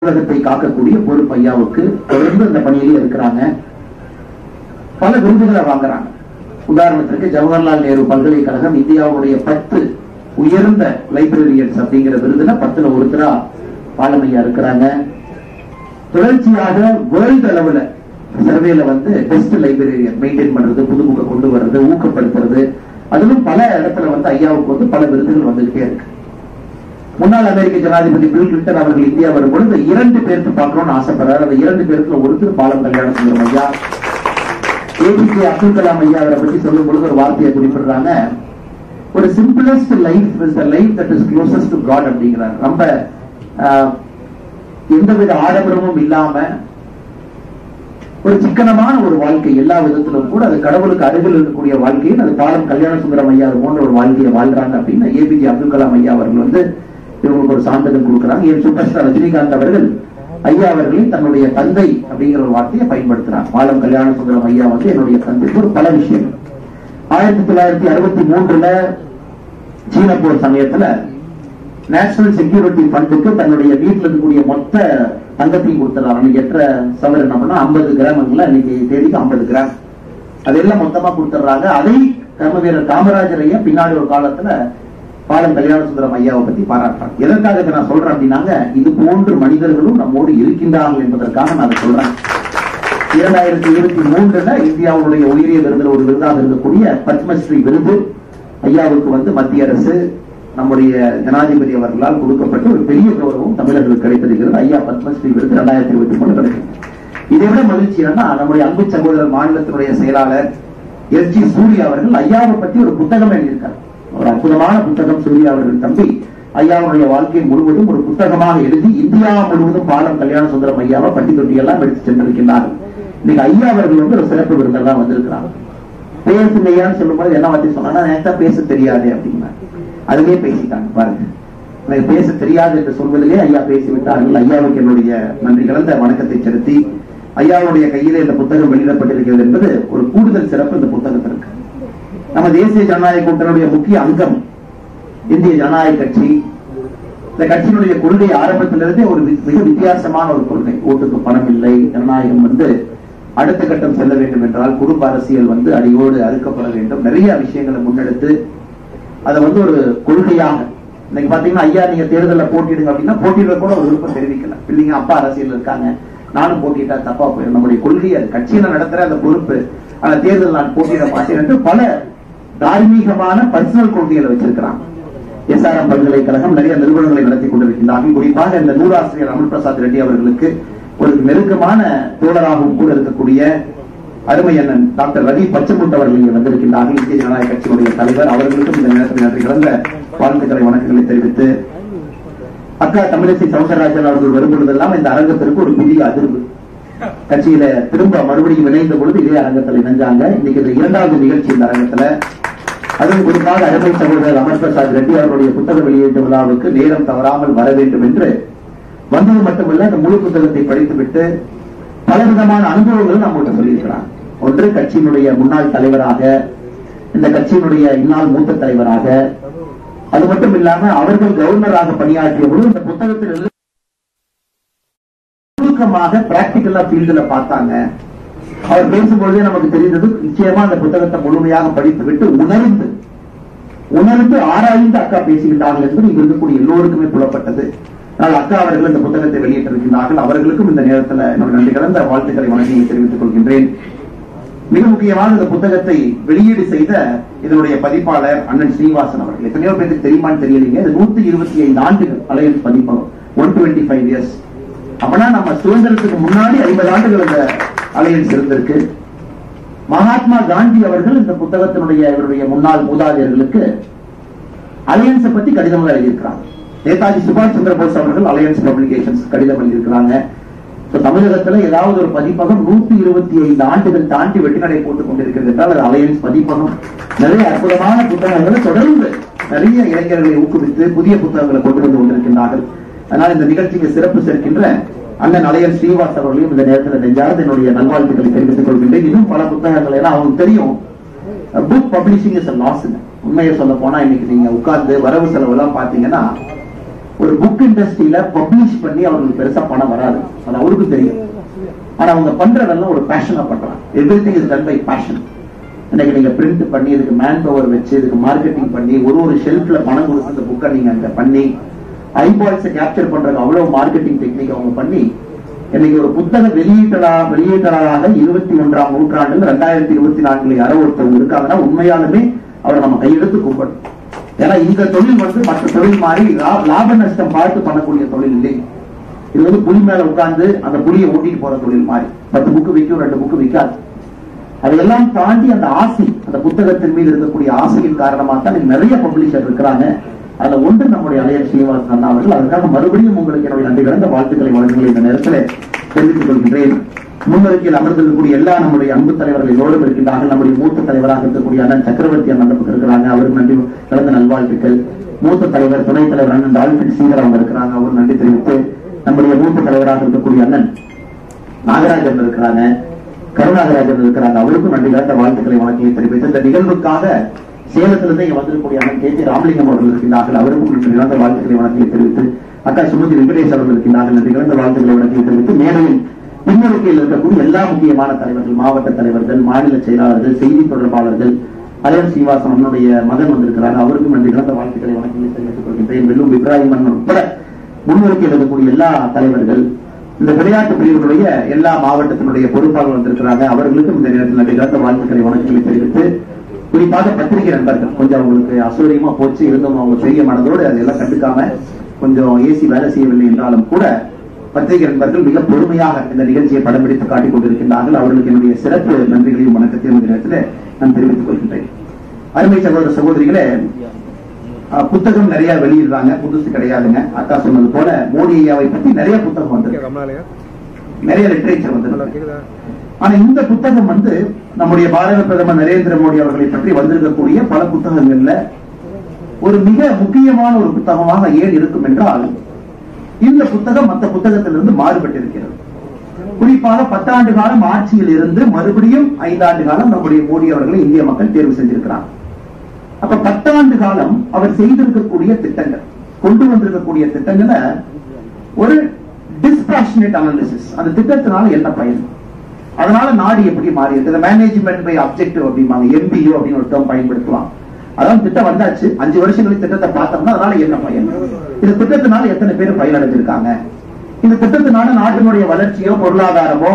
உலகத்தை காக்கக்கூடிய பொறுப்பு ஐயாவுக்கு. தொடர்ந்து அந்த பணியிலே இருக்கிறாங்க. பல விருதுகளை வாங்குறாங்க. உதாரணத்திற்கு ஜவஹர்லால் நேரு பல்கலைக்கழகம் இந்தியாவுடைய 10 உயர்ந்த லைப்ரரியன்ஸ் அப்படிங்கிற விருதுல 10ல ஒருத்தரா பாலமையா இருக்கிறாங்க. தொடர்ச்சியாக வேர்ல்டு அளவுல சர்வேல பெஸ்ட் லைப்ரரியன் மெயின்டைன் பண்றது, புதுமுக கொண்டு வர்றது, ஊக்கப்படுத்துறது, அதிலும் பல இடத்துல ஐயாவுக்கு பல விருதுகள் வந்துகிட்டே இருக்கு. முன்னாள் அமெரிக்க ஜனாதிபதி பில் கிளின்டன் அவர்கள் இந்தியா வரும்பொழுது 2 பேருக்கு பார்க்கணும்னு ஆசைப்படுறாரு. அந்த 2 பேருக்குள்ள ஒருத்தர் பாலம் கல்யாண சுந்தரம் ஐயா. ஏபிஜே அப்துல் கலாம் ஐயா அவரை பற்றி சொல்லும் பொழுது ஒரு வார்த்தையை குறிப்பிடுறாங்க. ஒரு simplest life is the life that is closest to God அப்படிங்கிறார். ரொம்ப எந்தவித ஆடம்பரமும் இல்லாம ஒரு சிக்கனமான ஒரு வாழ்க்கை, எல்லா விதத்திலும் கூட அது கடவுளுக்கு அருகில் இருக்கக்கூடிய வாழ்க்கையில் அது பாலம் கல்யாண சுந்தரம் ஐயா போன்ற ஒரு வாழ்க்கையை வாழ்றாங்க அப்படின்னு ஏபிஜே அப்துல் கலாம் ஐயா அவர்கள் இவங்களுக்கு ஒரு சான்றிதழ் கொடுக்கிறாங்க. என் சூப்பர் ஸ்டார் ரஜினிகாந்த் அவர்கள் ஐயா அவர்களை தன்னுடைய தந்தை அப்படிங்கிற ஒரு வார்த்தையை பயன்படுத்துறாங்க. பாலம் கல்யாண சுந்தரம் ஐயா என்னுடைய தந்தை. ஒரு பல விஷயங்கள் 1963 சீன போர் சமயத்துல நேஷனல் செக்யூரிட்டி ஃபண்டுக்கு தன்னுடைய வீட்டில் இருக்கக்கூடிய மொத்த தங்கத்தையும் கொடுத்துறாங்க. அன்னைக்கு எட்ட சவர் என்ன பண்ணா 50 கிராமங்கள இன்னைக்கு தேதிக்கு 50 கிராம் அதெல்லாம் மொத்தமா கொடுத்துறாங்க. அதை கர்ம வீரர் காமராஜர் ஐயா பின்னாடி ஒரு காலத்துல பாலம் கல்யாண சுந்தரம் ஐயாவை பத்தி பாராட்டுறாங்க. எதற்காக நான் சொல்றேன் அப்படின்னாங்க, இது போன்று மனிதர்களும் நம்மோடு இருக்கின்றார்கள் என்பதற்காக நான் சொல்றேன். 2023 இந்தியாவுடைய உயரிய விருதுல ஒரு விருதாக இருக்கக்கூடிய பத்மஸ்ரீ விருது ஐயாவுக்கு மத்திய அரசு நம்முடைய ஜனாதிபதி அவர்களால் கொடுக்கப்பட்ட ஒரு பெரிய கௌரவம் தமிழர்களுக்கு கிடைத்திருக்கிறது. ஐயா பத்மஸ்ரீ விருது 2023 கிடைக்கும். இதை விட மகிழ்ச்சி என்னன்னா, நம்முடைய அன்பு சகோதரர் மாநிலத்தினுடைய செயலாளர் எஸ்.ஜி. சூர்யா அவர்கள் ஐயாவை பத்தி ஒரு புத்தகம் எழுதியிருக்கார். ஒரு அற்புதமான புத்தகம். சூர்யா அவர்கள் தம்பி ஐயாவுடைய வாழ்க்கை முழுவதும் ஒரு புத்தகமாக எழுதி இந்தியா முழுவதும் பாலம் கல்யாண சுந்தரம் ஐயாவை பட்டி தொட்டி எல்லாம் எடுத்து சென்றிருக்கிறார்கள். இன்னைக்கு ஐயா அவர்கள் ஒரு சிறப்பு விருந்தெல்லாம் வந்திருக்கிறாங்க. பேசுங்க ஐயான்னு சொல்லும் போது என்ன வார்த்தை சொன்னா, எனக்கு பேச தெரியாது அப்படின்னா அதுவே பேசிட்டாங்க பாருங்க. எனக்கு பேச தெரியாது என்று சொல்வதிலே ஐயா பேசிவிட்டார்கள். ஐயாவுக்கு என்னுடைய நன்றி கலந்த வணக்கத்தை செலுத்தி, ஐயாவுடைய கையிலே இந்த புத்தகம் வெளியிடப்பட்டிருக்கிறது என்பது ஒரு கூடுதல் சிறப்பு இந்த புத்தகத்திற்கு. நம்ம தேசிய ஜனநாயக கூட்டணியுடைய முக்கிய அங்கம் இந்திய ஜனநாயக கட்சி. இந்த கட்சியினுடைய கொள்கை ஆரம்பத்திலிருந்தே ஒரு மிக வித்தியாசமான ஒரு கொள்கை. ஓட்டுக்கு பணம் இல்லை, ஜனநாயகம் அடுத்த கட்டம் செல்ல வேண்டும் என்றால் குடும்ப அரசியல் அடியோடு அறுக்கப்பட வேண்டும். நிறைய விஷயங்களை முன்னெடுத்து அதை ஒரு கொள்கையாக இன்னைக்கு பாத்தீங்கன்னா, ஐயா நீங்க தேர்தலில் போட்டிடுங்க அப்படின்னா போட்டியிட கூட ஒரு விருப்பம் தெரிவிக்கல. பிள்ளைங்க அப்பா அரசியல் இருக்காங்க, நானும் போட்டிட்டா தப்பா போயிடும். நம்முடைய கொள்கை அது கட்சியில நடத்துற அந்த பொறுப்பு, அந்த தேர்தல் நான் போட்டியிட மாட்டேன் என்று பல தார்மீகமான பர்சனல் கொள்கைகளை வச்சிருக்கிறாங்க. எஸ்ஆர்எம் பல்கலைக்கழகம் நிறைய நிறுவனங்களை நடத்தி கொண்டிருக்கின்றார்கள். குறிப்பாக இந்த நூறாசிரியர் அமல் பிரசாத் ரெட்டி அவர்களுக்கு ஒரு நெருக்கமான தோழராகவும் கூட இருக்கக்கூடிய அருமை அண்ணன் டாக்டர் ரவி பச்சமுட் அவர்கள் இங்கே வந்திருக்கின்றார்கள். இந்திய ஜனநாயக கட்சியினுடைய தலைவர். அவர்களுக்கும் இந்த நேரத்தில் நன்றி கலந்த வாழ்த்துக்களை வணக்கங்களை தெரிவித்து, அக்கா தமிழிசை சவுந்தரராஜன் அவர்கள் வரும்பொழுதெல்லாம் இந்த அரங்கத்திற்கு ஒரு புதிய அதிர்வு. கட்சியில திரும்ப மறுபடியும் இணைந்த பொழுது இதே அரங்கத்தில் இணைஞ்சாங்க. இன்னைக்கு இந்த 2வது நிகழ்ச்சி இந்த அரங்கத்துல. அதுவும் குறிப்பாக அருமை சகோதரர் அமர் பிரசாத் ரெட்டி அவருடைய புத்தக வெளியீட்டு விழாவுக்கு நேரம் தவறாமல் வர வேண்டும் என்று வந்தது மட்டுமல்ல, இந்த முழு புத்தகத்தை படித்துவிட்டு பலவிதமான அனுபவங்களும் நம்மகிட்ட சொல்லியிருக்கிறாங்க. ஒன்று கட்சியினுடைய முன்னாள் தலைவராக, இந்த கட்சியினுடைய இந்நாள் மூத்த தலைவராக, அது மட்டும் இல்லாம அவர்கள் கவர்னராக பணியாற்றிய போது இந்த புத்தகத்தில் சுருக்கமாக பிராக்டிகலா ஃபீல்டுல பார்த்தாங்க. அவர் பேசும்பொழுதே நமக்கு தெரிந்தது, நிச்சயமா அந்த புத்தகத்தை முழுமையாக படித்துவிட்டு உணர்ந்து ஆராய்ந்து அக்கா பேசிவிட்டார்கள் என்பது இங்க இருக்கக்கூடிய எல்லோருக்குமே புலப்பட்டது. ஆனால் அக்கா அவர்கள் இந்த புத்தகத்தை வெளியிட்டிருக்கிறார்கள். அவர்களுக்கும் இந்த நேரத்தில் என்னோட நன்றி கலந்த வாழ்த்துக்களை வணக்கங்களை தெரிவித்துக் கொள்கின்றேன். மிக முக்கியமாக இந்த புத்தகத்தை வெளியீடு செய்த இதனுடைய பதிப்பாளர் அண்ணன் ஸ்ரீனிவாசன் அவர்கள். எத்தனையோ பேருக்கு தெரியுமான்னு தெரியலீங்க, இது 125 ஆண்டுகள் அலையன்ஸ் பதிப்பகம், 125 இயர்ஸ். அப்பனா நம்ம சுதந்திரத்துக்கு முன்னாடி 50 ஆண்டுகள் இந்த அலையன்ஸ் இருந்திருக்கு. மகாத்மா காந்தி அவர்கள் இந்த புத்தகத்தினுடைய இவருடைய முன்னாள் மூதாதையர்களுக்கு அலையன்ஸை பத்தி கடிதம் எழுதியிருக்கிறாங்க. நேதாஜி சுபாஷ் சந்திர போஸ் அவர்கள் அலையன்ஸ் பப்ளிகேஷன்ஸ் கடிதம் எழுதியிருக்கிறாங்க. தமிழகத்துல ஏதாவது ஒரு பதிப்பகம் 125 ஆண்டுகள் தாண்டி வெற்றிநடை போட்டுக் கொண்டிருக்கிறது என்றால் அது அலையன்ஸ் பதிப்பகம். நிறைய அற்புதமான புத்தகங்களை தொடர்ந்து நிறைய இளைஞர்களை ஊக்குவித்து புதிய புத்தகங்களை கொண்டு வந்து கொண்டிருக்கின்றார்கள். அதனால் இந்த நிகழ்ச்சிக்கு சிறப்பு சேர்க்கின்ற அண்ணன் அலையன்ஸ் ஸ்ரீவாஸ் அவர்களையும் இந்த நேரத்தில் நெஞ்சார்ந்த என்னுடைய நல்வாழ்த்துக்களை தெரிவித்துக் கொள்கின்றேன். இன்னும் பல புத்தகங்கள் எல்லாம் அவங்களுக்கு தெரியும். Book publishing is a loss. உண்மையை சொல்ல போனா இன்னைக்கு நீங்க உட்கார்ந்து வரவு செலவு எல்லாம் பாத்தீங்கன்னா ஒரு புக் இண்டஸ்ட்ரியில பப்ளிஷ் பண்ணி அவங்களுக்கு பெருசா பணம் வராது, அது அவருக்கும் தெரியும். ஆனா அவங்க பண்றதெல்லாம் ஒரு பேஷனா பண்றாங்க. Everything is done by passion. இன்னைக்கு நீங்க பிரிண்ட் பண்ணி இதுக்கு மேன் பவர் வச்சு இதுக்கு மார்க்கெட்டிங் பண்ணி ஒரு ஷெல்ஃப்ல பணம் கொடுத்து இந்த புக்கை நீங்க அங்க பண்ணி ஐபால்ஸை கேப்சர் பண்றதுக்கு அவ்வளவு மார்க்கெட்டிங் டெக்னிக் அவங்க பண்ணி இன்னைக்கு ஒரு புத்தக வெளியீட்டாளராக 21ஆம் நூற்றாண்டு 2024 யாரோ ஒருத்தவங்க இருக்காங்கன்னா உண்மையாலுமே அவரை நம்ம கையெடுத்து கூப்பிடணும். ஏன்னா இந்த தொழில் மற்ற தொழில் மாதிரி லாப நஷ்டம் பார்த்து பண்ணக்கூடிய தொழில் இல்லை. இது புலி மேல உட்கார்ந்து அந்த புலியை ஓட்டிட்டு போற தொழில் மாதிரி. 10 புக்கு விற்கும், 2 புக்கு விற்காது. அதையெல்லாம் தாண்டி அந்த ஆசை, அந்த புத்தகத்தின் மீது இருக்கக்கூடிய ஆசையின் காரணமாக தான் நிறைய பப்ளிஷர் இருக்கிறாங்க. அதுல ஒன்று நம்முடைய அலையர் ஸ்ரீனிவாசன் அண்ணா அவர்கள். அதுக்காக மறுபடியும் உங்களுக்கு என்னுடைய நன்றி கலந்த வாழ்த்துக்களை வழங்குகிற இந்த நேரத்தில் தெரிவித்துக் கொள்கின்றேன். முன்னிறுத்தியில் அமர்ந்திருக்கக்கூடிய எல்லா நம்முடைய அன்பு தலைவர்கள் எல்லோரும் இருக்கின்றார்கள். நம்முடைய மூத்த தலைவராக இருக்கக்கூடிய அண்ணன் சக்கரவர்த்தி அண்ணன் இருக்கிறாங்க, அவருக்கு நன்றி கலந்த நல்வாழ்த்துக்கள். மூத்த தலைவர் துணைத் தலைவர் அண்ணன் டால்பின் சீகர் அவங்க இருக்கிறாங்க, அவருக்கு நன்றி தெரிவித்து நம்முடைய மூத்த தலைவராக இருக்கக்கூடிய அண்ணன் நாகராஜன் இருக்கிறாங்க, கருணாகராஜன் இருக்கிறாங்க, அவருக்கும் நன்றி கலந்த வாழ்த்துக்களை வழங்கி தெரிவித்து இந்த நிகழ்வுக்காக சேலத்திலிருந்து இங்க வந்திருக்கக்கூடிய அண்ணன் கே ராமலிங்கம் அவர்கள் இருக்கின்றார்கள், அவருக்கும் நன்றி கலந்த வாழ்த்துக்களை வழங்கி தெரிவித்து அக்கா சுமதி வெங்கடேஷ் அவர்கள் இருக்கின்றார்கள், நன்றி கலந்த வாழ்த்துக்களை வழங்கி தெரிவித்து மேடையில் பின்னணிக்கையில் இருக்கக்கூடிய எல்லா முக்கியமான தலைவர்கள், மாவட்ட தலைவர்கள், மாநில செயலாளர்கள், செய்தி தொடர்பாளர்கள், அலையர் ஸ்ரீனிவாசன் அவனுடைய மகன் வந்திருக்கிறாங்க, அவருக்கும் நன்றி கலந்த வாழ்த்துக்களை வழங்கி தெரிவித்துக் கொள்கின்றேன். வெல்லும் இப்ராஹிம் அண்ணன் உட்பட முன்னிறுத்தியில் இருக்கக்கூடிய எல்லா தலைவர்கள், இந்த விளையாட்டு பிரிவுகளுடைய எல்லா மாவட்டத்தினுடைய பொறுப்பாளர்கள் வந்திருக்கிறாங்க, அவர்களுக்கும் இந்த நேரத்தில் நன்றி கலந்த வாழ்த்துக்களை வணக்கங்களை தெரிவித்து குறிப்பாக பத்திரிகை நண்பர்கள் கொஞ்சம் அவங்களுக்கு அசௌரியமா போச்சு இருந்தும் அவங்க பெரிய மனதோடு அதையெல்லாம் கண்டுக்காம கொஞ்சம் ஏசி வேலை செய்யவில்லை என்றாலும் கூட பத்திரிகை நண்பர்கள் மிக பொறுமையாக இந்த நிகழ்ச்சியை படம் பிடித்து காட்டிக் கொண்டிருக்கின்றார்கள். அவர்களுக்கு என்னுடைய சிறப்பு நன்றிகளையும் வணக்கத்தையும் இந்த நேரத்தில் நான் தெரிவித்துக் கொள்கின்றேன். அருமை சகோதர சகோதரிகளே, புத்தகம் நிறைய வெளியிடுறாங்க, புதுசு கிடையாதுங்க. அக்கா சொன்னது போல மோடி ஐயாவை பத்தி நிறைய புத்தகம் வந்து நிறைய லிட்டரேச்சர் வந்து, ஆனா இந்த புத்தகம் வந்து நம்முடைய பாரத பிரதமர் நரேந்திர மோடி அவர்களை பற்றி வந்திருக்கக்கூடிய பல புத்தகங்கள்ல ஒரு மிக முக்கியமான ஒரு புத்தகமாக ஏன் இருக்கும் என்றால் இந்த புத்தகம் மற்ற புத்தகத்திலிருந்து மாறுபட்டிருக்கிறது. குறிப்பாக 10 ஆண்டு காலம் ஆட்சியில் இருந்து மறுபடியும் 5 ஆண்டு காலம் நம்முடைய மோடி அவர்களை இந்திய மக்கள் தேர்வு செஞ்சிருக்கிறார். அப்ப 10 ஆண்டு காலம் அவர் செய்திருக்கக்கூடிய திட்டங்கள், கொண்டு வந்திருக்கக்கூடிய திட்டங்களை ஒரு டிஸ்பாஷனேட் அனாலிசிஸ், அந்த திட்டத்தினால என்ன பயன், அதனால நாடு எப்படி மாறி இருக்கு, மேனேஜ்மெண்ட் பை அப்ஜெக்டிவ் அப்படிம்பாங்க, MBO அப்படின்னு ஒரு டேர்ம் பயன்படுத்துவாங்க. அதான் திட்டம் வந்தாச்சு, 5 வருஷங்களுக்கு திட்டத்தை பார்த்தோம்னா அதனால என்ன பயன், இந்த திட்டத்தினால எத்தனை பேர் பயனடைஞ்சிருக்காங்க, இந்த திட்டத்தினால நாட்டினுடைய வளர்ச்சியோ பொருளாதாரமோ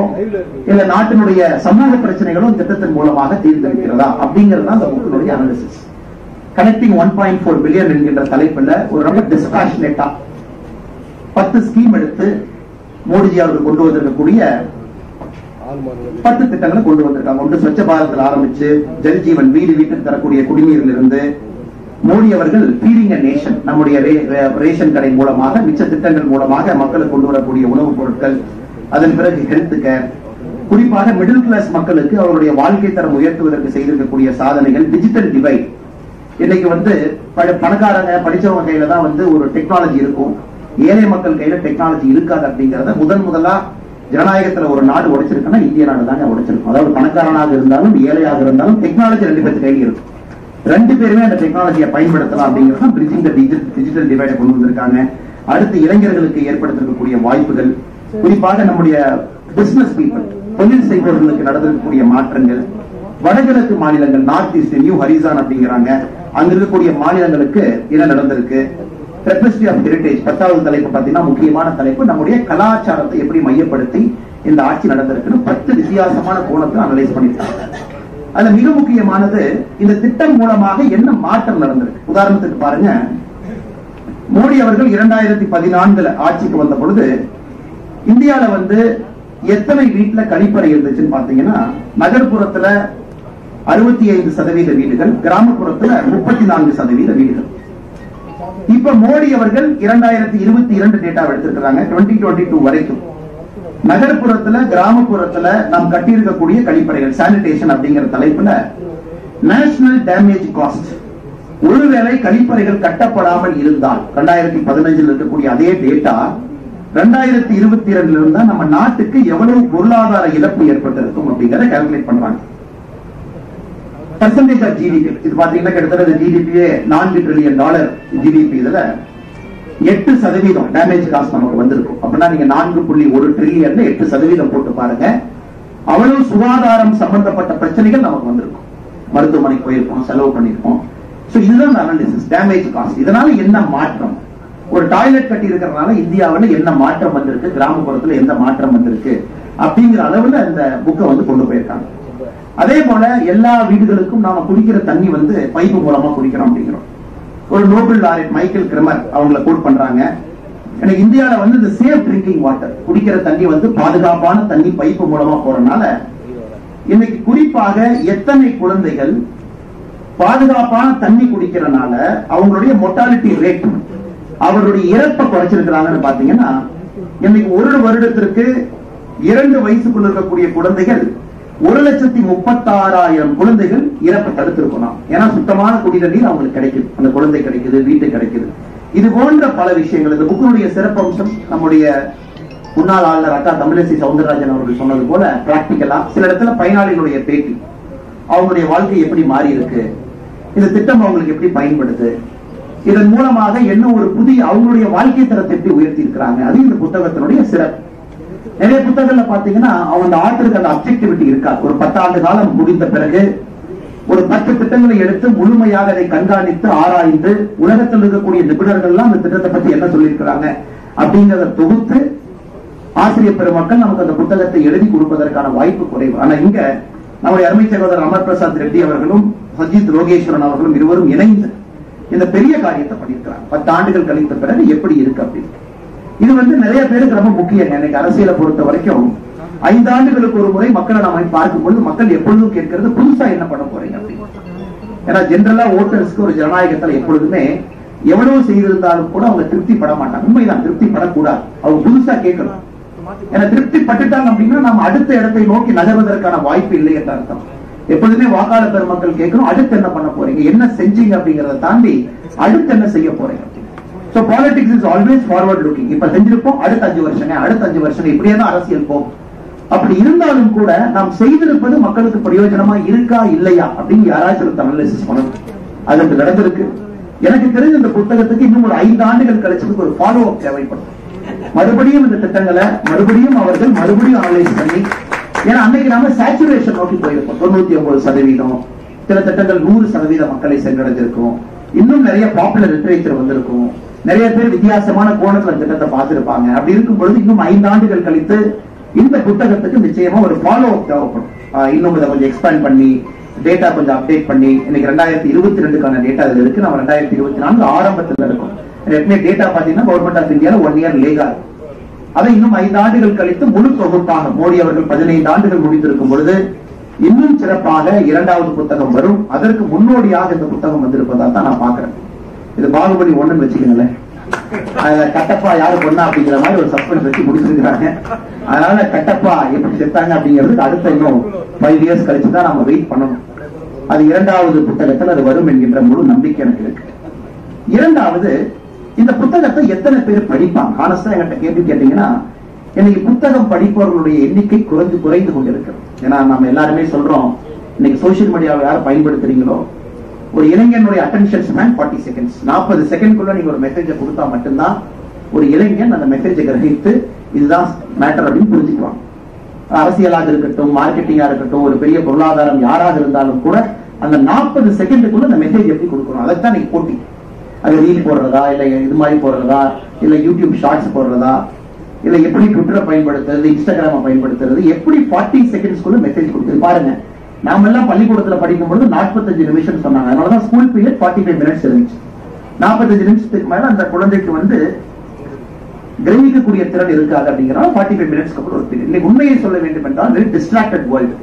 இல்ல நாட்டினுடைய சமூக பிரச்சனைகளோ திட்டத்தின் மூலமாக தீர்ந்திருக்கிறதா அப்படிங்கிறது அந்த மக்களுடைய அனாலிசிஸ். கனெக்டிங் 1.4 பில்லியன் என்கின்ற தலைப்புல ஒரு ரொம்ப டிஸ்பாஷனேட்டா 10 ஸ்கீம் எடுத்து மோடிஜி அவர்கள் கொண்டு வந்திருக்கக்கூடிய 10 திட்டங்களை கொண்டு வந்திருக்காங்க. ஒன்று ஸ்வச்ச பாரத்தில் ஆரம்பிச்சு ஜல்ஜீவன், வீடு வீட்டுக்கு தரக்கூடிய குடிநீரில் இருந்து மோடி அவர்கள் ஃபீடிங் அ நேஷன், நம்முடைய ரேஷன் கடை மூலமாக மிச்ச திட்டங்கள் மூலமாக மக்களுக்கு கொண்டு வரக்கூடிய உணவுப் பொருட்கள், அதன் பிறகு ஹெல்த் கேர், குறிப்பாக மிடில் கிளாஸ் மக்களுக்கு அவருடைய வாழ்க்கை தரம் உயர்த்துவதற்கு செய்திருக்கக்கூடிய சாதனைகள், டிஜிட்டல் டிவைட். இன்னைக்கு வந்து பணக்காரங்க படிச்சவங்க கையில தான் வந்து ஒரு டெக்னாலஜி இருக்கும், ஏழை மக்கள் கையில டெக்னாலஜி இருக்காது அப்படிங்கறத முதலா ஜனநாயகத்துல ஒரு நாடு உடைச்சிருக்குன்னா இந்திய நாடு தாங்க உடைச்சிருக்கும். அதாவது பணக்காரனாக இருந்தாலும் ஏழையாக இருந்தாலும் டெக்னாலஜி 2 பேருக்கு கையில் இருக்கும், 2 பேருமே அந்த டெக்னாலஜியை பயன்படுத்தலாம் அப்படிங்கிறது பிரிட்ஜிங் தி டிஜிட்டல் டிவைடை கொண்டு வந்திருக்காங்க. அடுத்து இளைஞர்களுக்கு ஏற்படுத்தக்கூடிய வாய்ப்புகள், குறிப்பாக நம்முடைய பிசினஸ் பீப்புள், தொழில் செய்பவர்களுக்கு நடந்திருக்கக்கூடிய மாற்றங்கள், வடகிழக்கு மாநிலங்கள், நார்த் ஈஸ்ட், நியூ ஹரிசான் அப்படிங்கிறாங்க, அங்க இருக்கக்கூடிய மாநிலங்களுக்கு என்ன நடந்திருக்கு, டெபஸ்ட்ரி ஆஃப் ஹெரிடேஜ் 10வது தலைப்பு பார்த்தீங்கன்னா முக்கியமான தலைப்பு, நம்முடைய கலாச்சாரத்தை எப்படி மையப்படுத்தி இந்த ஆட்சி நடந்திருக்குன்னு 10 வித்தியாசமான கோணத்தில் அனலைஸ் பண்ணிருக்காங்க. அதுல மிக முக்கியமானது இந்த திட்டம் மூலமாக என்ன மாற்றம் நடந்திருக்கு. உதாரணத்துக்கு பாருங்க, மோடி அவர்கள் 2014 ஆட்சிக்கு வந்த பொழுது இந்தியால வந்து எத்தனை வீட்டுல கழிப்பறை இருந்துச்சுன்னு பாத்தீங்கன்னா, நகர்ப்புறத்துல 65% வீடுகள், கிராமப்புறத்துல 34% வீடுகள். இப்ப மோடி அவர்கள் 2022 டேட்டா எடுத்திருக்கிறாங்க, 2022 வரைக்கும் நகர்ப்புறத்துல கிராமப்புறத்துல நாம் கட்டியிருக்கக்கூடிய கழிப்பறைகள், சானிடேஷன் அப்படிங்கிற தலைப்புல நேஷனல் டேமேஜ் காஸ்ட், ஒருவேளை கழிப்பறைகள் கட்டப்படாமல் இருந்தால் 2015 இருக்கக்கூடிய அதே டேட்டா 2022 இருந்தா நம்ம நாட்டுக்கு எவ்வளவு பொருளாதார இழப்பு ஏற்பட்டிருக்கும் அப்படிங்கறத கால்குலேட் பண்றாங்க. பர்சன்டேஜ் ஆஃப் ஜிடிபி இது பாத்தீங்கன்னா கிட்டத்தட்ட ஜிடிபியே $4 ட்ரில்லியன் ஜிடிபி. இதுல 8% டேமேஜ் காஸ்ட் நமக்கு வந்திருக்கும். அப்படின்னா நீங்க 4.1 ட்ரில்லியன்ல 8% போட்டு பாருங்க. அவ்வளவு சுகாதாரம் சம்பந்தப்பட்ட பிரச்சனைகள் நமக்கு வந்திருக்கும். மருத்துவமனைக்கு போயிருக்கோம், செலவு பண்ணிருக்கோம். இதுதான் அனாலிசிஸ், டேமேஜ் காஸ்ட். இதனால என்ன மாற்றம், ஒரு டாய்லெட் கட்டி இருக்கிறதுனால இந்தியாவில் என்ன மாற்றம் வந்திருக்கு, கிராமப்புறத்துல எந்த மாற்றம் வந்திருக்கு அப்படிங்கிற அளவுல இந்த புக்கை வந்து கொண்டு போயிருக்காங்க. அதே போல எல்லா வீடுகளுக்கும் நாம குடிக்கிற தண்ணி வந்து பைப்பு மூலமா குடிக்கிறோம் அப்படிங்கிறோம். ஒரு நோபல் லாரட் மைக்கேல் கிரமர் அவங்கள கோட் பண்றாங்க. எனக்கு இந்தியாவில வந்து இந்த சேஃப் ட்ரிங்கிங் வாட்டர், குடிக்கிற தண்ணி வந்து பாதுகாப்பான தண்ணி பைப்பு மூலமா போறதுனால இன்னைக்கு குறிப்பாக எத்தனை குழந்தைகள் பாதுகாப்பான தண்ணி குடிக்கிறதுனால அவங்களுடைய மொர்டாலிட்டி ரேட், அவருடைய இறப்பை குறைச்சிருக்கிறாங்கன்னு பாத்தீங்கன்னா, இன்னைக்கு ஒரு வருடத்திற்கு 2 வயசுக்குள்ள இருக்கக்கூடிய குழந்தைகள் 1,36,000 குழந்தைகள் இறப்பை தடுத்திருக்கணும். ஏன்னா சுத்தமான குடிநீர் நீர் அவங்களுக்கு கிடைக்குது, அந்த குழந்தை கிடைக்குது, வீட்டுக்கு கிடைக்குது. இது போன்ற பல விஷயங்கள் இந்த புக்கினுடைய சிறப்பம்சம். நம்முடைய முன்னாள் ஆளுநர் அக்கா தமிழிசை சவுந்தரராஜன் அவர்கள் சொன்னது போல பிராக்டிக்கலா சில இடத்துல பயனாளிகளுடைய பேட்டி, அவங்களுடைய வாழ்க்கை எப்படி மாறி இருக்கு, இந்த திட்டம் அவங்களுக்கு எப்படி பயன்படுது, இதன் மூலமாக என்ன ஒரு புதிய அவங்களுடைய வாழ்க்கை தரத்தை எப்படி உயர்த்தி இருக்கிறாங்க, அது இந்த புத்தகத்தினுடைய சிறப்பு. நிறைய புத்தகங்கள்ல பாத்தீங்கன்னா அவங்க ஆத்தருக்கு அந்த அப்ஜெக்டிவிட்டி இருக்காது. ஒரு 10 ஆண்டு காலம் முடிந்த பிறகு ஒரு 10 திட்டங்களை எடுத்து முழுமையாக அதை கண்காணித்து ஆராய்ந்து உலகத்தில் இருக்கக்கூடிய நிபுணர்கள் எல்லாம் அந்த திட்டத்தை பத்தி என்ன சொல்லியிருக்கிறாங்க அப்படிங்கிறத தொகுத்து ஆசிரியர் பெருமக்கள் நமக்கு அந்த புத்தகத்தை எழுதி கொடுப்பதற்கான வாய்ப்பு குறைவு. ஆனா இங்க நம்முடைய அருமை சகோதரர் அமர் பிரசாத் ரெட்டி அவர்களும் சஜித் ரோகேஸ்வரன் அவர்களும் இருவரும் இணைந்து இந்த பெரிய காரியத்தை பண்ணியிருக்கிறாங்க. 10 ஆண்டுகள் கழித்த பிறகு எப்படி இருக்கு அப்படின்னு. இது வந்து நிறைய பேருக்கு ரொம்ப முக்கியம். எனக்கு அரசியலை பொறுத்த வரைக்கும் 5 ஆண்டுகளுக்கு ஒரு முறை மக்களை நாம பார்க்கும்போது மக்கள் எப்பொழுதும் கேட்கிறது புதுசா என்ன பண்ண போறீங்க அப்படின்னு. ஏன்னா ஜெனரலா ஓட்டர்ஸ்க்கு ஒரு ஜனநாயகத்துல எப்பொழுதுமே எவ்வளவு செய்திருந்தாலும் கூட அவங்க திருப்தி பட மாட்டாங்க. உண்மைதான், திருப்தி படக்கூடாது, அவங்க புதுசா கேட்கணும். ஏன்னா திருப்தி பட்டுட்டாங்க அப்படின்னா நம்ம அடுத்த இடத்தை நோக்கி நகர்வதற்கான வாய்ப்பு இல்லை என்ற அர்த்தம். எப்பொழுதுமே வாக்காளர் பெருமக்கள் கேட்கணும், அடுத்து என்ன பண்ண போறீங்க, என்ன செஞ்சீங்க அப்படிங்கறத தாண்டி அடுத்து என்ன செய்ய போறீங்க. So politics is always forward looking. இப்ப செஞ்சிருப்போம், அடுத்த 5 வருஷங்க, அடுத்த 5 வருஷம் இப்படியே தான் அரசியல் போகும். அப்படி இருந்தாலும் கூட நாம் செய்திருப்பது மக்களுக்கு பிரயோஜனமா இருக்கா இல்லையா அப்படின்னு யாராச்சும் அனாலிசிஸ் பண்ணணும். அதுக்கு நடந்திருக்கு. எனக்கு தெரிஞ்ச இந்த புத்தகத்துக்கு இன்னும் ஒரு 5 ஆண்டுகள் கழிச்சதுக்கு ஒரு ஃபாலோ அப் தேவைப்படும். மறுபடியும் இந்த திட்டங்களை மறுபடியும் அவர்கள் மறுபடியும் அனலைஸ் பண்ணி, ஏன்னா அன்னைக்கு நாம சேச்சுரேஷன் நோக்கி போயிருக்கோம். 99%, சில திட்டங்கள் 100% மக்களை சென்றடைஞ்சிருக்கும். இன்னும் நிறைய பாப்புலர் லிட்டரேச்சர் வந்திருக்கும். நிறைய பேர் வித்தியாசமான கோணத்துல திட்டத்தை பார்த்திருப்பாங்க. அப்படி இருக்கும் பொழுது இன்னும் 5 ஆண்டுகள் கழித்து இந்த புத்தகத்துக்கு நிச்சயமா ஒரு ஃபாலோ அப் தேவைப்படும். இன்னும் இதை கொஞ்சம் எக்ஸ்பேண்ட் பண்ணி டேட்டா கொஞ்சம் அப்டேட் பண்ணி, இன்னைக்கு 2022க்கான டேட்டா இதுல இருக்கு. நம்ம 2024 ஆரம்பத்தில் இருக்கும். டேட்டா பாத்தீங்கன்னா கவர்மெண்ட் ஆஃப் இந்தியால 1 இயர் லேகா. அதை இன்னும் 5 ஆண்டுகள் கழித்து முழு தொகுப்பாக மோடி அவர்கள் 15 ஆண்டுகள் முடித்திருக்கும் பொழுது இன்னும் சிறப்பாக 2வது புத்தகம் வரும். அதற்கு முன்னோடியாக இந்த புத்தகம் வந்திருப்பதா தான் நான் பாக்குறேன். இது பாகுபலி 1ன்னு வச்சுக்கீங்களேன். அதுல கட்டப்பா யாரு பொண்ணா அப்படிங்கிற மாதிரி ஒரு சஸ்பென்ஸ் வச்சு முடிச்சிருக்கிறாங்க. அதனால கட்டப்பா எப்படி செத்தாங்க அப்படிங்கிறதுக்கு அடுத்த இன்னும் 5 இயர்ஸ் கழிச்சுதான் நாம வெயிட் பண்ணணும். அது 2வது புத்தகத்தில் அது வரும் என்கின்ற முழு நம்பிக்கை எனக்கு இருக்கு. 2வது, இந்த புத்தகத்தை எத்தனை பேர் படிப்பாங்க? ஆனஸ்டா என்கிட்ட கேள்வி கேட்டீங்கன்னா, இன்னைக்கு புத்தகம் படிப்பவர்களுடைய எண்ணிக்கை குறைந்து கொண்டிருக்கிறது. ஏன்னா நம்ம எல்லாருமே சொல்றோம், இன்னைக்கு சோசியல் மீடியாவை யார் பயன்படுத்துறீங்களோ, ஒரு இளைஞனுடைய அட்டென்ஷன் ஸ்பேன் 40 செகண்ட்ஸ். 40 செகண்ட்குள்ள நீங்க ஒரு மெசேஜை கொடுத்தா மட்டும்தான் ஒரு இளைஞன் அந்த மெசேஜை கிரகித்து இதுதான் மேட்டர் அப்படின்னு புரிஞ்சுக்குவாங்க. அரசியலாக இருக்கட்டும், மார்க்கெட்டிங்கா இருக்கட்டும், ஒரு பெரிய பொருளாதாரம் யாராக இருந்தாலும் கூட அந்த 40 செகண்டுக்குள்ள அந்த மெசேஜ் எப்படி கொடுக்கணும், அதைத்தான் நீங்க போட்டி. அது ரீல் போடுறதா, இல்ல இது மாதிரி போடுறதா, இல்ல யூடியூப் ஷார்ட்ஸ் போடுறதா, இல்ல எப்படி ட்விட்டரை பயன்படுத்துறது, இன்ஸ்டாகிராம பயன்படுத்துறது, எப்படி 40 செகண்ட்ஸ்குள்ள மெசேஜ் கொடுக்குது பாருங்க. நாம எல்லாம் பள்ளிக்கூடத்துல படிக்கும் பொழுது 45 நிமிஷம் சொன்னாங்க. அதனாலதான் ஸ்கூல் பீரியட் 45 மினிட்ஸ் இருந்துச்சு. 45 நிமிஷத்துக்கு மேல அந்த குழந்தைக்கு வந்து கிரகிக்கக்கூடிய திறன் இருக்காது அப்படிங்கிறனால 45 மினிட்ஸ்க்கு அப்புறம் ஒரு பீரியட். இல்லை, உண்மையை சொல்ல வேண்டும் என்றால் வெரி டிஸ்ட்ராக்டட் வேர்ல்டு.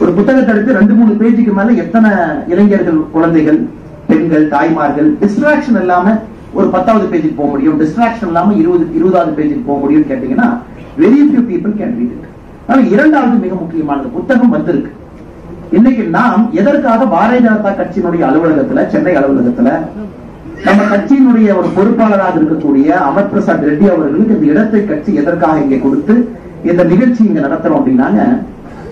ஒரு புத்தகத்தை எடுத்து 2-3 பேஜுக்கு மேல எத்தனை இளைஞர்கள், குழந்தைகள், பெண்கள், தாய்மார்கள் டிஸ்ட்ராக்ஷன் இல்லாம ஒரு 10வது பேஜுக்கு போக முடியும், டிஸ்ட்ராக்ஷன் இல்லாம 20வது பேஜுக்கு போக முடியும் கேட்டீங்கன்னா very few people can read it. ஆனா 2வது மிக முக்கியமானது, புத்தகம் வந்திருக்கு. இன்னைக்கு நாம் எதற்காக பாரதிய ஜனதா கட்சியினுடைய அலுவலகத்துல, சென்னை அலுவலகத்துல நம்ம கட்சியினுடைய ஒரு பொறுப்பாளராக இருக்கக்கூடிய அமர் பிரசாத் ரெட்டி அவர்களுக்கு இந்த இடத்தை கட்சி எதற்காக இங்கே கொடுத்து இந்த நிகழ்ச்சி இங்க நடத்துறோம் அப்படின்னாங்க,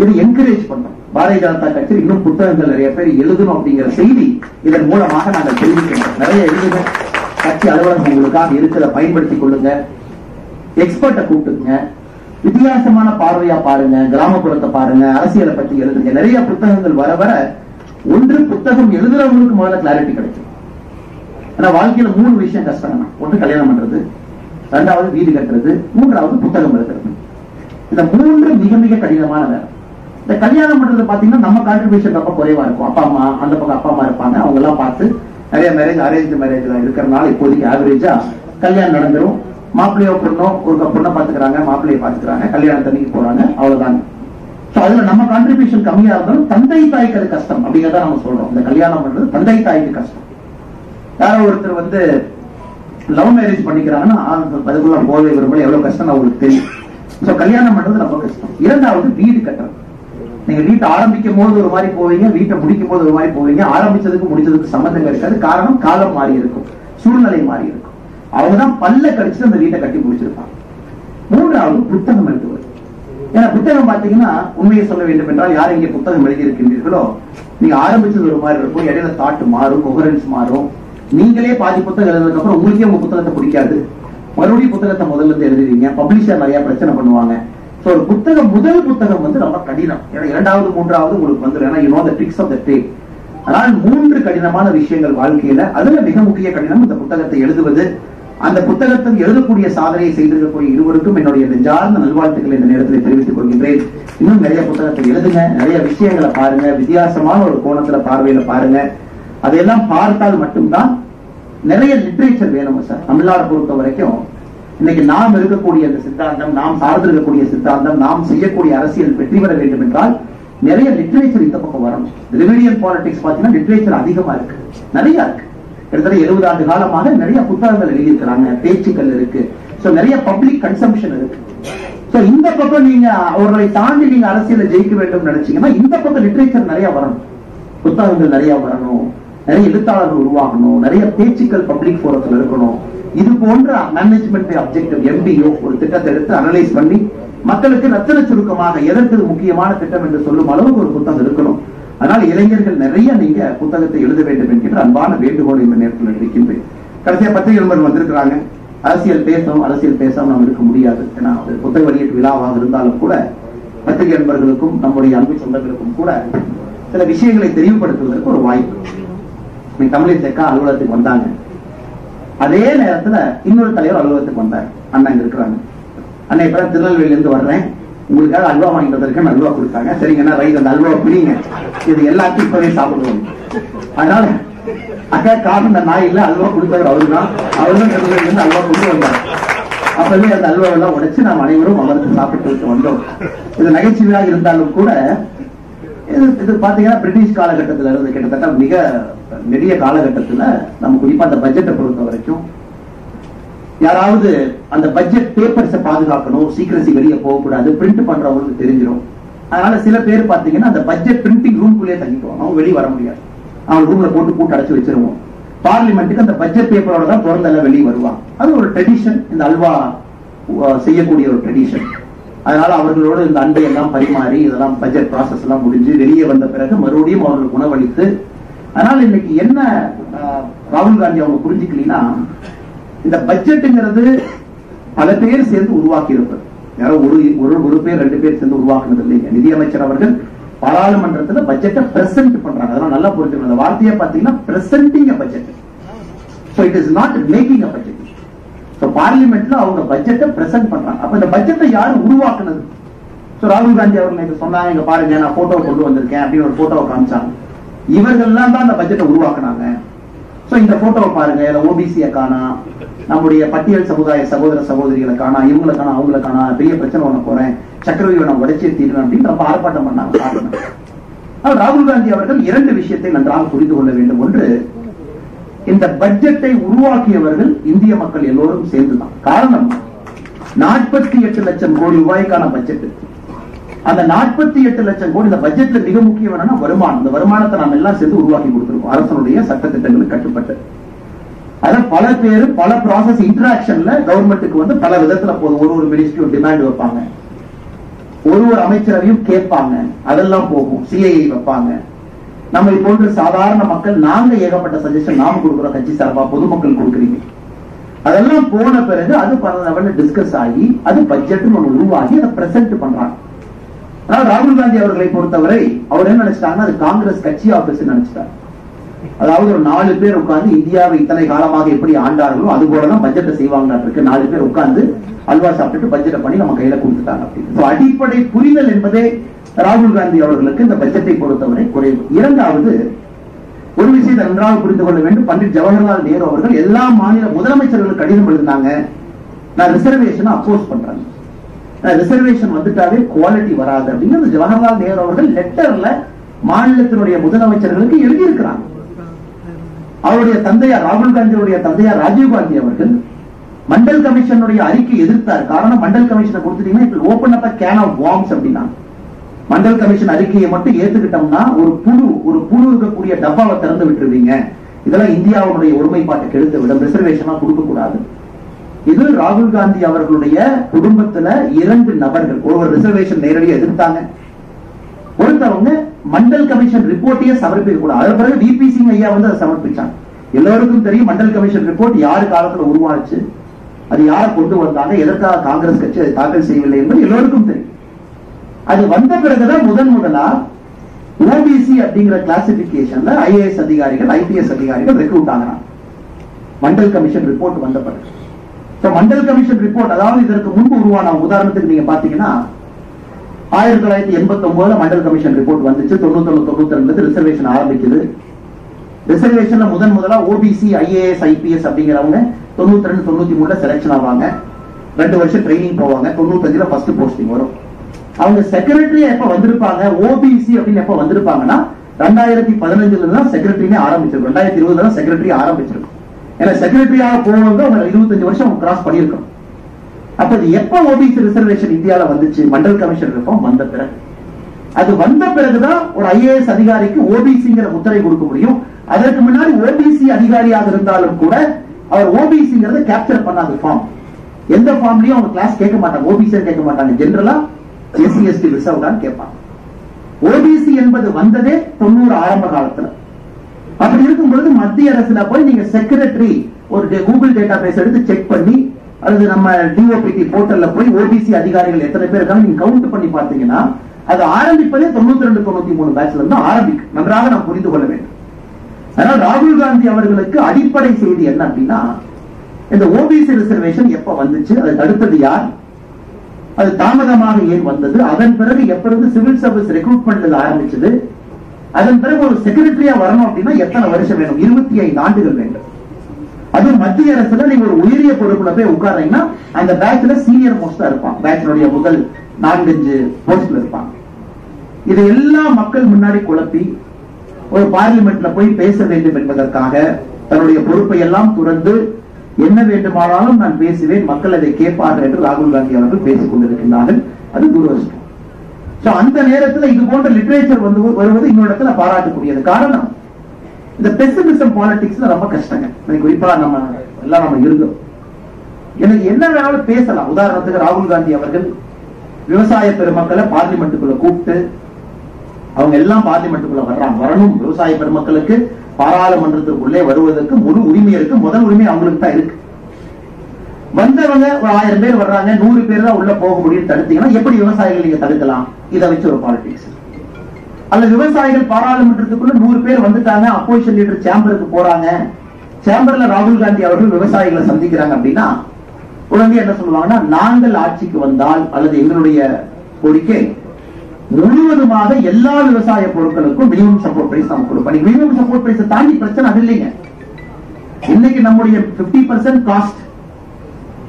இது என்கரேஜ் பண்றோம். பாரதிய ஜனதா கட்சியில் இன்னும் புத்தகங்கள் நிறைய பேர் எழுதணும் அப்படிங்கிற செய்தி இதன் மூலமாக நாங்கள் தெரிவிக்கிறோம். நிறைய எழுதுங்க, கட்சி அலுவலகம் உங்களுக்காக இருக்கிறத பயன்படுத்திக் கொள்ளுங்க. எக்ஸ்பர்ட்டை கூப்பிட்டுங்க, வித்தியாசமான பார்வையா பாருங்க, கிராமப்புறத்தை பாருங்க, அரசியலை பத்தி எழுதுங்க. நிறைய புத்தகங்கள் வர வர ஒன்று புத்தகம் எழுதுறவங்களுக்கு முதல்ல கிளாரிட்டி கிடைக்கும். ஆனா வாழ்க்கையில 3 விஷயம் கஷ்டம். ஒன்று கல்யாணம் பண்றது, 2வது வீடு கட்டுறது, 3வது புத்தகம் எழுதுறது. இந்த 3 மிக மிக கடினமான வேலை. இந்த கல்யாணம் பண்றது பாத்தீங்கன்னா நம்ம கான்ட்ரிபியூஷன் ரொம்ப குறைவா இருக்கும். அப்பா அம்மா, அந்த பக்கம் அப்பா அம்மா இருப்பாங்க, அவங்க எல்லாம் பார்த்து நிறைய மேரேஜ் அரேஞ்ச் மேரேஜ்ல இருக்கிறனால இப்போதைக்கு ஆவரேஜா கல்யாணம் நடந்துரும். மாப்பிள்ளையோ பொண்ணோ ஒரு பொண்ணை பாத்துக்கிறாங்க, மாப்பிள்ளையை பாத்துக்கிறாங்க, கல்யாணத்தன்னைக்கு போறாங்க, அவ்வளவுதாங்க. அதுல நம்ம கான்ட்ரிபியூஷன் கம்மியா இருந்தாலும் தந்தை தாய்க்கு அது கஷ்டம் அப்படிங்கிறத நம்ம சொல்றோம். இந்த கல்யாணம் பண்றது தந்தை தாய்க்கு கஷ்டம். யாரோ ஒருத்தர் லவ் மேரேஜ் பண்ணிக்கிறாங்கன்னா அதுக்குள்ள போதை விரும்பல எவ்வளவு கஷ்டம் அவங்களுக்கு தெரியும். சோ கல்யாணம் பண்றது ரொம்ப கஷ்டம். 2வது வீடு கட்டுறது. நீங்க வீட்டை ஆரம்பிக்கும் போது ஒரு மாதிரி போவீங்க, வீட்டை முடிக்கும் போது ஒரு மாதிரி போவீங்க. ஆரம்பிச்சதுக்கு முடிச்சதுக்கு சம்பந்தம் இருக்காது. காரணம் காலம் மாறி இருக்கும், சூழ்நிலை மாறி இருக்கும். அவங்கதான் பல்ல கடிச்சு அந்த வீட்டை கட்டி முடிச்சிருப்பாங்க. 3வது புத்தகம் எழுதுவது. ஏன்னா புத்தகம் பாத்தீங்கன்னா உண்மையை சொல்ல வேண்டும் என்றால் யார் இங்கே புத்தகம் எழுதி இருக்கின்றீர்களோ நீங்க ஆரம்பிச்சது ஒரு மாதிரி இருக்கும், இடையில தாட்டு மாறும், கொஹரன்ஸ் மாறும். நீங்களே பாதி புத்தகம் எழுதுறதுக்கு அப்புறம் உங்களுக்கே உங்க புத்தகத்தை பிடிக்காது, மறுபடியும் புத்தகத்தை முதல்ல இருந்து எழுதுவீங்க. பப்ளிஷர் நிறைய பிரச்சனை பண்ணுவாங்க. ஒரு புத்தகம், முதல் புத்தகம் ரொம்ப கடினம். ஏன்னா 2வது 3வது உங்களுக்கு வந்துடும். ஏன்னா you know the tricks of the trade. ஆனால் 3 கடினமான விஷயங்கள் வாழ்க்கையில. அதுல மிக முக்கிய கடினம் இந்த புத்தகத்தை எழுதுவது. அந்த புத்தகத்தில் எழுதக்கூடிய சாதனையை செய்திருக்கக்கூடிய இருவருக்கும் என்னுடைய நெஞ்சார்ந்த நல்வாழ்த்துக்களை இந்த நேரத்தில் தெரிவித்துக் கொள்கின்றேன். இன்னும் நிறைய புத்தகத்தை எழுதுங்க, நிறைய விஷயங்களை பாருங்க, வித்தியாசமான ஒரு கோணத்துல பார்வையில பாருங்க. அதையெல்லாம் பார்த்தால் மட்டும்தான் நிறைய லிட்ரேச்சர் வேணும் சார். தமிழ்நாடு பொறுத்த வரைக்கும் இன்னைக்கு நாம் இருக்கக்கூடிய அந்த சித்தாந்தம், நாம் சார்ந்திருக்கக்கூடிய சித்தாந்தம், நாம் செய்யக்கூடிய அரசியல் வெற்றி பெற வேண்டும் என்றால் நிறைய லிட்ரேச்சர் இந்த பக்கம் வரணும். ரிலிஜியன் பாலிடிக்ஸ் பாத்தீங்கன்னா லிட்ரேச்சர் அதிகமா இருக்கு, நிறைய இருக்கு. கிட்டத்தட்ட 70 ஆண்டு காலமாக நிறைய புத்தகங்கள் எழுதியிருக்கிறாங்க, பேச்சுக்கள் இருக்கு. நிறைய பப்ளிக் கன்சம்ஷன் இருக்கு. இந்த பக்கம் நீங்க அவர்களை தாண்டி நீங்க அரசியல ஜெயிக்க வேண்டும் நினைச்சீங்கன்னா இந்த பக்கம் லிட்ரேச்சர் நிறைய வரணும், புத்தகங்கள் நிறைய வரணும், நிறைய எழுத்தாளர்கள் உருவாகணும், நிறைய பேச்சுக்கள் பப்ளிக் போரத்தில் இருக்கணும். இது போன்ற மேனேஜ்மெண்ட் அப்ஜெக்டிவ் MBO ஒரு திட்டத்தை எடுத்து அனலைஸ் பண்ணி மக்களுக்கு ரத்தின சுருக்கமாக எதற்கு முக்கியமான திட்டம் என்று சொல்லும் அளவுக்கு ஒரு புத்தகம் இருக்கணும். அதனால இளைஞர்கள் நிறைய நீங்க புத்தகத்தை எழுத வேண்டும் என்கின்ற அன்பான வேண்டுகோள் இந்த நேரத்தில் இருக்கின்றேன். கடைசியா பத்திரிகை நண்பர்கள் வந்திருக்கிறாங்க. அரசியல் பேசணும், அரசியல் பேசாம நம்ம இருக்க முடியாது. ஏன்னா புத்தக வெளியீட்டு விழாவாக இருந்தாலும் கூட பத்திரிகை நண்பர்களுக்கும் நம்முடைய அன்பு சொந்தங்களுக்கும் கூட சில விஷயங்களை தெளிவுபடுத்துவதற்கு ஒரு வாய்ப்பு. தமிழிசைக்கா அலுவலகத்துக்கு வந்தாங்க. அதே நேரத்துல இன்னொரு தலைவர் அலுவலகத்துக்கு வந்தார். அண்ணன் இருக்கிறாங்க. அண்ணன் இப்ப திருநெல்வேலியில இருந்து வர்றேன், உங்களுக்காக அல்வா வாங்கிட்டு வந்திருக்கேன், அல்வா கொடுத்தாங்க. சரிங்கன்னா ரைட், அந்த அல்வா பிடிங்க, இது எல்லாத்தையும் இப்பவே சாப்பிடுவோம். அதனால அக்கா காரணம் இந்த நாய் இல்ல, அல்வா கொடுத்தவர் அவருதான். அவரும் திருநெல்வேலியில இருந்து அல்வா கொண்டு வந்தார். அப்பவே அந்த அல்வாவெல்லாம் உடைச்சு நாம் அனைவரும் அமர்ந்து சாப்பிட்டு விட்டு வந்தோம். இது நகைச்சுவையாக இருந்தாலும் கூட இது பாத்தீங்கன்னா பிரிட்டிஷ் காலகட்டத்தில் இருந்து கிட்டத்தட்ட மிக நெடிய காலகட்டத்துல நம்ம குறிப்பா அந்த பட்ஜெட்டை பொறுத்த வரைக்கும் யாராவது அந்த பட்ஜெட் பேப்பர்ஸை பாதுகாக்கணும், சீக்கிரசி வெளியே போகக்கூடாது, பிரிண்ட் பண்றவங்களுக்கு தெரிஞ்சிடும். அதனால சில பேர் பாத்தீங்கன்னா அந்த பட்ஜெட் பிரிண்டிங் ரூம்குள்ளேயே தங்கிக்குவோம், அவங்க வெளியே வர முடியாது. அவங்க ரூம்ல போட்டு கூட்டு அடைச்சு வச்சிருவோம். பார்லிமெண்ட்டுக்கு அந்த பட்ஜெட் பேப்பரோட தான் திறந்தெல்லாம் வெளியே வருவாங்க. அது ஒரு ட்ரெடிஷன், இந்த அல்வா செய்யக்கூடிய ஒரு ட்ரெடிஷன். அதனால அவர்களோடு இந்த அண்டை எல்லாம் பரிமாறி இதெல்லாம் பட்ஜெட் ப்ராசஸ் எல்லாம் முடிஞ்சு வெளியே வந்த பிறகு மறுபடியும் அவர்களுக்கு உணவளித்து. அதனால இன்னைக்கு என்ன ராகுல் காந்தி அவங்க புரிஞ்சுக்கலீங்கன்னா, இந்த பட்ஜெட்டுங்கிறது பல பேர் சேர்ந்து உருவாக்கி இருப்பது. யாரோ ஒரு பேர் 2 பேர் சேர்ந்து உருவாக்குனது இல்லைங்க. நிதியமைச்சர் அவர்கள் பாராளுமன்றத்தில் பட்ஜெட்டை பிரசன்ட் பண்றாங்க. அதெல்லாம் நல்லா புரிஞ்சுக்கணும். அந்த வார்த்தையை பாத்தீங்கன்னா presenting a budget. So it is not making a budget. பார்லிமெண்ட்ல அவங்க பட்ஜெட்டை பிரசன்ட் பண்றாங்க. அப்ப இந்த பட்ஜெட்டை யாரு உருவாக்குனது? ராகுல் காந்தி அவர்கள் சொன்னாங்க, இங்க பாருங்க நான் போட்டோ கொண்டு வந்திருக்கேன் அப்படின்னு ஒரு போட்டோவை காமிச்சாங்க. இவர்கள்லாம் தான் அந்த பட்ஜெட்டை உருவாக்குனாங்க. இந்த போட்டோவை பாருங்க, ஓபிசியை காணா, நம்முடைய பட்டியல் சமுதாய சகோதர சகோதரிகளை காணா, இவங்களை காணா, அவங்களை காணா, பெரிய பிரச்சனை பண்ண போறேன், சக்கரவர்த்தியை நான் உடைச்சே தீர்வேன் அப்படின்னு ரொம்ப ஆர்ப்பாட்டம் பண்ணாங்க. ராகுல் காந்தி அவர்கள் 2 விஷயத்தை நன்றாக புரிந்து கொள்ள வேண்டும். ஒன்று, இந்த பட்ஜெட்டை உருவாக்கியவர்கள் இந்திய மக்கள் எல்லோரும் சேர்ந்துதான். காரணம் 48 லட்சம் கோடி ரூபாய்க்கான பட்ஜெட். அந்த 48 லட்சம் கோடி, இந்த பட்ஜெட்ல மிக முக்கியம் என்னன்னா வருமானம். இந்த வருமானத்தை நாம் எல்லாம் சேர்ந்து உருவாக்கி கொடுத்திருக்கோம் அரசனுடைய சட்டத்திட்டங்களுக்கு கட்டுப்பட்டு. அதான் பல பேர் பல ப்ராசஸ் இன்டராக்ஷன்ல கவர்மெண்ட்டுக்கு பல விதத்துல போதும். ஒரு மினிஸ்ட்ரி டிமாண்ட் வைப்பாங்க, ஒரு அமைச்சரவையும் கேட்பாங்க, அதெல்லாம் போகும். சிஐஐ வைப்பாங்க. நம்ம போன்ற சாதாரண மக்கள் நாங்க ஏகப்பட்ட சஜஷன் நாம கொடுக்கிறோம், கட்சி சார்பா பொதுமக்கள் கொடுக்குறீங்க. அதெல்லாம் போன பிறகு அது பல லெவல்ல டிஸ்கஸ் ஆகி அது பட்ஜெட் ஒன்று உருவாகி அதை பிரசன்ட் பண்றாங்க. ஆனால் ராகுல் காந்தி அவர்களை பொறுத்தவரை அவர் என்ன நினைச்சிட்டாங்கன்னா அது காங்கிரஸ் கட்சி ஆபீஸ் நினைச்சிட்டார். அதாவது ஒரு 4 பேர் உட்கார்ந்து இந்தியாவை இத்தனை காலமாக எப்படி ஆண்டார்களோ அது போலதான் பட்ஜெட்டை செய்வாங்க. 4 பேர் உட்கார்ந்து அல்வா சாப்பிட்டு பட்ஜெட்டை பண்ணி நம்ம கையில கொடுத்துட்டாங்க அப்படின்னு. அடிப்படை புரிதல் என்பதே ராகுல் காந்தி அவர்களுக்கு இந்த பட்ஜெட்டை பொறுத்தவரை குறைவு. இரண்டாவது, ஒரு விஷயத்தை நன்றாக புரிந்து கொள்ள வேண்டும். பண்டிட் ஜவஹர்லால் நேரு அவர்கள் எல்லா மாநில முதலமைச்சர்களுக்கு கடிதம் எழுதினாங்க, நான் ரிசர்வேஷனை அப்போஸ் பண்றேன், ரிசர்வேஷன் வந்துட்டாவே குவாலிட்டி வராது அப்படின்னு ஜவஹர்லால் நேரு அவர்கள் லெட்டர்ல மாநிலத்தினுடைய முதலமைச்சர்களுக்கு எழுதியிருக்கிறாங்க. அவருடைய தந்தையார் ராகுல் காந்தியுடைய தந்தையார் ராஜீவ் காந்தி அவர்கள் மண்டல் கமிஷனுடைய அறிக்கை எதிர்த்தார். காரணம், மண்டல் கமிஷனை கொடுத்துட்டீங்கன்னா open up can of worms அப்படின்னா, மண்டல் கமிஷன் அறிக்கையை மட்டும் ஏத்துக்கிட்டோம்னா ஒரு புழு இருக்கக்கூடிய டப்பாவை திறந்து விட்டுருவீங்க, இதெல்லாம் இந்தியாவுடைய ஒருமைப்பாட்டை கெடுத்து விடும், ரிசர்வேஷனா கொடுக்க கூடாது. இது ராகுல் காந்தி அவர்களுடைய குடும்பத்துல 2 நபர்கள் ஒருவர் ரிசர்வேஷன் நேரடியாக எதிர்த்தாங்க, ஒருத்தவங்க மண்டல் கமிஷன் ரிப்போர்ட்டையே சமர்ப்பிக்க கூடாது. அதன் பிறகு விபி சிங் ஐயா வந்து அதை சமர்ப்பிச்சாங்க. எல்லோருக்கும் தெரியும் மண்டல் கமிஷன் ரிப்போர்ட் யாரு காலத்துல உருவாச்சு, அது யாரை கொண்டு வந்தாங்க, எதற்காக காங்கிரஸ் கட்சி அதை தாக்கல் செய்யவில்லை என்பது எல்லோருக்கும் தெரியும். அது வந்த பிறகுதான் முதலா ஓபிசி அப்படிங்கிற கிளாசிபிகேஷன்ல ஐஏஎஸ் அதிகாரிகள் ஐபிஎஸ் அதிகாரிகள் ரெக்ரூட் ஆகிறாங்க. மண்டல் கமிஷன் ரிப்போர்ட் வந்த பிறகு மண்டல் கமிஷன் ரிப்போர்ட், அதாவது இதற்கு முன்பு உருவான உதாரணத்துக்கு நீங்க பாத்தீங்கன்னா 1989 மண்டல் கமிஷன் ரிப்போர்ட் வந்துச்சு. 91-92 ரிசர்வேஷன் ஆரம்பிக்குது. ரிசர்வேஷன்ல முதலா ஓபிசி ஐஏஎஸ் ஐபிஎஸ் அப்படிங்கிறவங்க 92-93 செலக்ஷன் ஆவாங்க. 2 வருஷம் ட்ரைனிங் போவாங்க. 95 ஃபர்ஸ்ட் போஸ்டிங் வரும். அவங்க செக்ரட்டரி எப்ப வந்திருப்பாங்க, ஓபிசி அப்படின்னு எப்ப வந்திருப்பாங்கன்னா 2015 தான் செக்ரட்டரியே ஆரம்பிச்சிருக்கும். 2020 தான் செக்ரட்டரி ஆரம்பிச்சிருக்கும். ஏன்னா செக்ரட்டரியாக போனவங்க 25 வருஷம் கிராஸ் பண்ணிருக்கோம். அப்ப இது எப்ப ஓபிசி ரிசர்வேஷன் இந்தியால வந்துச்சு, மண்டல் கமிஷன் ரிஃபார்ம் வந்த பிறகு. அது வந்த பிறகுதான் ஒரு ஐஏஎஸ் அதிகாரிக்கு ஓபிசிங்கிற முத்திரை கொடுக்க முடியும். அதற்கு முன்னாடி ஓபிசி அதிகாரியாக இருந்தாலும் கூட அவர் ஓபிசிங்கிறத கேப்சர் பண்ணாத ஃபார்ம், எந்த ஃபார்ம்லயும் அவங்க கிளாஸ் கேட்க மாட்டாங்க, ஓபிசி கேட்க மாட்டாங்க, ஜெனரலா எஸ்சி எஸ்டி ரிசர்வ்டான்னு கேட்பாங்க. ஓபிசி என்பது வந்ததே 90 ஆரம்ப காலத்துல. அப்படி இருக்கும் பொழுது மத்திய அரசுல போய் நீங்க செக்ரட்டரி ஒரு கூகுள் டேட்டா பேஸ் எடுத்து செக் பண்ணி, அல்லது நம்ம டிஓபிடி போர்ட்டல்ல போய் ஓபிசி அதிகாரிகள் எத்தனை பேர் இருக்காங்க நீங்க கவுண்ட் பண்ணி பாத்தீங்கன்னா அது ஆரம்பிப்பதே 92-93 பேட்ச்ல இருந்து ஆரம்பிக்கும். நன்றாக நாம் புரிந்து கொள்ள வேண்டும். அதனால ராகுல் காந்தி அவர்களுக்கு அடிப்படை செய்தி என்ன அப்படின்னா, இந்த ஓபிசி ரிசர்வேஷன் எப்ப வந்துச்சு, அதை தடுத்தது யார், அது தாமதமாக ஏன் வந்தது, அதன் பிறகு எப்ப இருந்து சிவில் சர்வீஸ் ரெக்ரூட்மெண்ட் ஆரம்பிச்சது, அதன் பிறகு ஒரு செக்ரட்டரியா வரணும் அப்படின்னா எத்தனை வருஷம் வேணும், 25 ஆண்டுகள் வேண்டும். அது மத்திய அரசுல நீங்க ஒரு உயரிய பொறுப்புல போய் உட்கார்றீங்கன்னா அந்த பேட்ச்ல சீனியர் மோஸ்டா இருப்பான், பேட்ச்னுடைய முதல் 4-5 போஸ்ட்ல இருப்பாங்க. இது எல்லா மக்கள் முன்னாடி குழப்பி ஒரு பார்லிமெண்ட்ல போய் பேச வேண்டும் என்பதற்காக தன்னுடைய பொறுப்பை எல்லாம் துறந்து என்ன வேண்டுமானாலும் நான் பேசுவேன், மக்கள் அதை கேட்பார்கள் என்று ராகுல் காந்தி அவர்கள் பேசிக் கொண்டிருக்கிறார்கள். அது துரதிர்ஷ்டம். அந்த நேரத்தில் இது போன்ற லிட்டரேச்சர் வருவது இன்னொரு இடத்துல பாராட்டக்கூடியது. காரணம், இந்த பெசிமிசம் பாலிடிக்ஸ்ல ரொம்ப கஷ்டங்க. குறிப்பா நம்ம இருக்கோம். எனக்கு என்ன வேணாலும் பேசலாம். உதாரணத்துக்கு ராகுல் காந்தி அவர்கள் விவசாய பெருமக்களை பார்லிமெண்ட்டுக்குள்ள கூப்பிட்டு, அவங்க எல்லாம் பார்லிமெண்ட்டுக்குள்ள வரணும், விவசாய பெருமக்களுக்கு பாராளுமன்றத்துக்குள்ளே வருவதற்கு முழு உரிமை இருக்கு. முதல் உரிமை அவங்களுக்கு தான் இருக்கு. வந்தவங்க ஒரு 1000 பேர் வர்றாங்க, 100 பேர் தான் உள்ள போக முடியும் தடுத்தீங்கன்னா எப்படி விவசாயிகள் நீங்க தடுக்கலாம்? இதை வச்சு ஒரு பாலிடிக்ஸ். அல்ல விவசாயிகள் பாராளுமன்றத்துக்குள்ள 100 பேர் வந்துட்டாங்க, அப்போசிஷன் லீடர் சேம்பருக்கு போறாங்க, சேம்பர்ல ராகுல் காந்தி அவர்கள் விவசாயிகளை சந்திக்கிறாங்க அப்படின்னா உடனே என்ன சொல்லுவாங்கன்னா, நாங்கள் ஆட்சிக்கு வந்தால் அல்லது எங்களுடைய கோரிக்கை முழுவதுமாக எல்லா விவசாய பொருட்களுக்கும் மினிமம் சப்போர்ட் பிரைஸ் நம்ம கொடுப்போம். மினிமம் சப்போர்ட் பிரைஸ் தாண்டி பிரச்சனை அது இல்லைங்க. இன்னைக்கு நம்முடைய 50% காஸ்ட்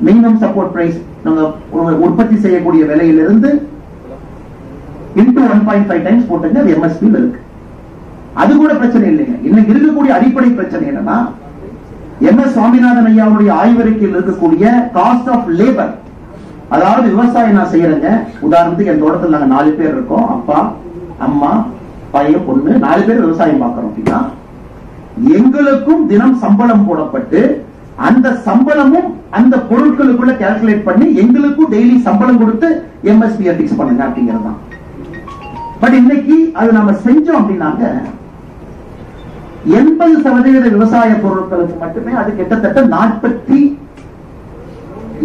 மினிமம் சப்போர்ட் பிரைஸ் நம்ம உற்பத்தி செய்யக்கூடிய விலையிலிருந்து into 1.5 டைம்ஸ் போட்டுங்க, அது எம்எஸ்பி இருக்கு. அது கூட பிரச்சனை இல்லைங்க. இன்னைக்கு இருக்கக்கூடிய அடிப்படை பிரச்சனை என்னன்னா, எம்எஸ் சுவாமிநாதன் ஐயாவுடைய ஆய்வறிக்கையில் இருக்கக்கூடிய காஸ்ட் ஆஃப் லேபர், அதாவது விவசாயம் நான் செய்யறேங்க. உதாரணத்துக்கு என் தோட்டத்தில் நாங்க 4 பேர் இருக்கோம், அப்பா அம்மா பையன் பொண்ணு 4 பேர் விவசாயம் பார்க்கிறோம் அப்படின்னா எங்களுக்கும் தினம் சம்பளம் போடப்பட்டு அந்த சம்பளமும் அந்த பொருட்களுக்குள்ள கால்குலேட் பண்ணி எங்களுக்கும் டெய்லி சம்பளம் கொடுத்து எம்எஸ்பி பிக்ஸ் பண்ணுங்க அப்படிங்கிறது தான். பட் இன்னைக்கு அது நம்ம செஞ்சோம் அப்படின்னாங்க 80% விவசாய பொருட்களுக்கு மட்டுமே அது கிட்டத்தட்ட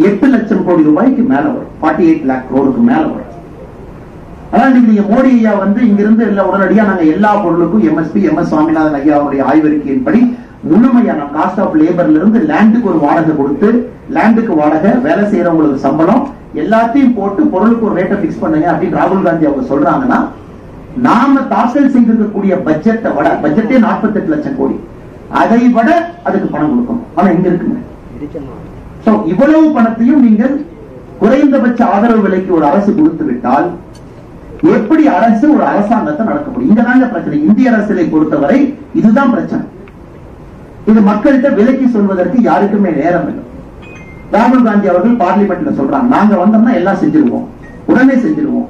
8 லட்சம் கோடி ரூபாய்க்கு மேல வரும். 48 lakh crore மேல வரும். அதான் நீங்க மோடி ஐயா வந்து இங்கிருந்து உடனடியா நாங்க எல்லா பொருளுக்கும் எம்எஸ்பி எம்எஸ் சுவாமிநாதன் ஐயா அவருடைய ஆய்வறிக்கையின்படி முழுமையான காஸ்ட் ஆஃப் லேபர்ல இருந்து லேண்டுக்கு ஒரு வாடகை கொடுத்து, லேண்டுக்கு வாடகை, வேலை செய்யறவங்களுக்கு சம்பளம் எல்லாத்தையும் போட்டு பொருளுக்கு ஒரு ரேட்டை பிக்ஸ் பண்ணுங்க அப்படின்னு ராகுல் காந்தி அவங்க சொல்றாங்கன்னா, நாம தாக்கல் செய்திருக்கக்கூடிய பட்ஜெட்டை விட, பட்ஜெட்டே 48 லட்சம் கோடி, அதை விட அதுக்கு பணம் கொடுக்கணும். ஆனா எங்க இருக்குங்க? இவ்வளவு பணத்தையும் நீங்கள் குறைந்தபட்ச ஆதரவு விலைக்கு ஒரு அரசு கொடுத்து விட்டால் எப்படி அரசு ஒரு அரசாங்கத்தை நடக்க முடியும்? இங்கதாங்க பிரச்சனை. இந்திய அரசியலை பொறுத்தவரை இதுதான் பிரச்சனை. இது மக்கள்கிட்ட விலைக்கு சொல்வதற்கு யாருக்குமே நேரம் இல்லை. ராகுல் காந்தி அவர்கள் பார்லிமெண்ட்ல சொல்றாங்க, நாங்க வந்தோம்னா எல்லாம் செஞ்சிருவோம், உடனே செஞ்சிருவோம்.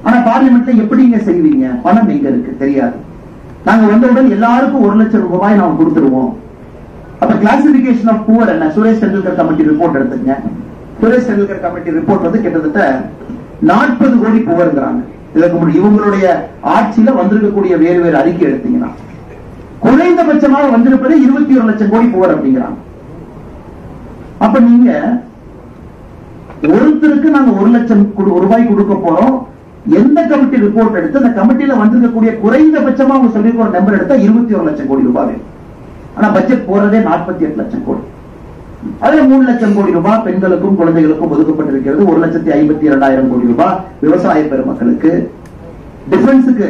ஆனா பார்லிமெண்ட்ல எப்படிங்க செய்வீங்க? பணம் எங்க இருக்கு தெரியாது. நாங்க வந்தவுடன் எல்லாருக்கும் 1 லட்சம் ரூபாய் நாம கொடுத்துருவோம். அப்ப கிளாசிபிகேஷன் ஆஃப் புவர் என்ன? சுரேஷ் டெண்டுல்கர் கமிட்டி ரிப்போர்ட் எடுத்துங்க. சுரேஷ் டெண்டுல்கர் கமிட்டி ரிப்போர்ட் வந்து கிட்டத்தட்ட 40 கோடி புவர்ங்கிறாங்க. இதற்கு இவங்களுடைய ஆட்சியில வந்திருக்கக்கூடிய வேறு வேறு அறிக்கை எடுத்தீங்கன்னா குறைந்தபட்சமாக வந்திருப்பது 21 லட்சம் கோடி புவர் அப்படிங்கிறாங்க. அப்ப நீங்க ஒருத்தருக்கு நாங்க 1 லட்சம் ரூபாய் கொடுக்க போறோம். எந்த கமிட்டி ரிப்போர்ட் எடுத்து அந்த கமிட்டியில வந்திருக்கக்கூடிய குறைந்தபட்சமா அவங்க சொல்லி ஒரு நம்பர் எடுத்தா 21 லட்சம் கோடி ரூபாய். ஆனா பட்ஜெட் போறதே 48 லட்சம் கோடி. அதுல 3 லட்சம் கோடி ரூபாய் பெண்களுக்கும் குழந்தைகளுக்கும் ஒதுக்கப்பட்டிருக்கிறது. 1,52,000 கோடி ரூபாய் விவசாய பெருமக்களுக்கு, டிஃபென்ஸுக்கு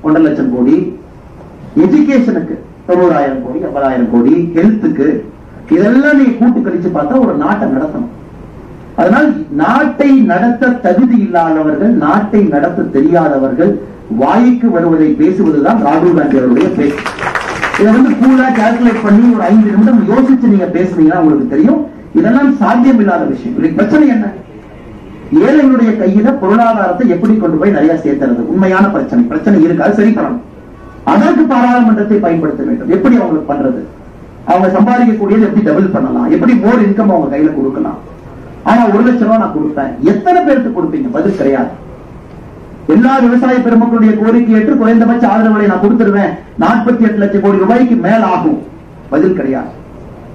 1.5 லட்சம் கோடி, எஜுகேஷனுக்கு 90,000 கோடி, 50,000 கோடி, ஹெல்த்துக்கு. இதெல்லாம் நீங்க கூட்டு கழிச்சு பார்த்தா ஒரு நாட்டை நடத்தணும். அதனால் நாட்டை நடத்த தகுதி இல்லாதவர்கள், நாட்டை நடத்த தெரியாதவர்கள் வாய்க்கு வருவதை பேசுவதுதான் ராகுல் காந்தி அவருடைய பேச்சு. இதை வந்து கூலா கால்குலேட் பண்ணி ஒரு 5 நிமிடம் யோசிச்சு நீங்க பேசுனீங்கன்னா உங்களுக்கு தெரியும் இதெல்லாம் சாத்தியம் இல்லாத விஷயம். பிரச்சனை என்ன? ஏழைகளுடைய கையில பொருளாதாரத்தை எப்படி கொண்டு போய் நிறைய சேர்த்துறது உண்மையான பிரச்சனை. பிரச்சனை இருக்காது, சரி பண்ணணும். அதற்கு பாராளுமன்றத்தை பயன்படுத்த வேண்டும். எப்படி அவங்களுக்கு பண்றது? அவங்க சம்பாதிக்கக்கூடியது எப்படி டபுள் பண்ணலாம்? எப்படி மோர் இன்கம் அவங்க கையில கொடுக்கலாம்? ஆனா 1 லட்சம் ரூபாய் நான் கொடுப்பேன். எத்தனை பேருக்கு கொடுப்பீங்க? பதில் கிடையாது. எல்லா விவசாய பெருமக்களுடைய கோரிக்கை ஏற்று குறைந்தபட்ச ஆதரவு விலை நான் கொடுத்துருவேன், 48 லட்சம் கோடி ரூபாய்க்கு மேல் ஆகும். பதில் கிடையாது.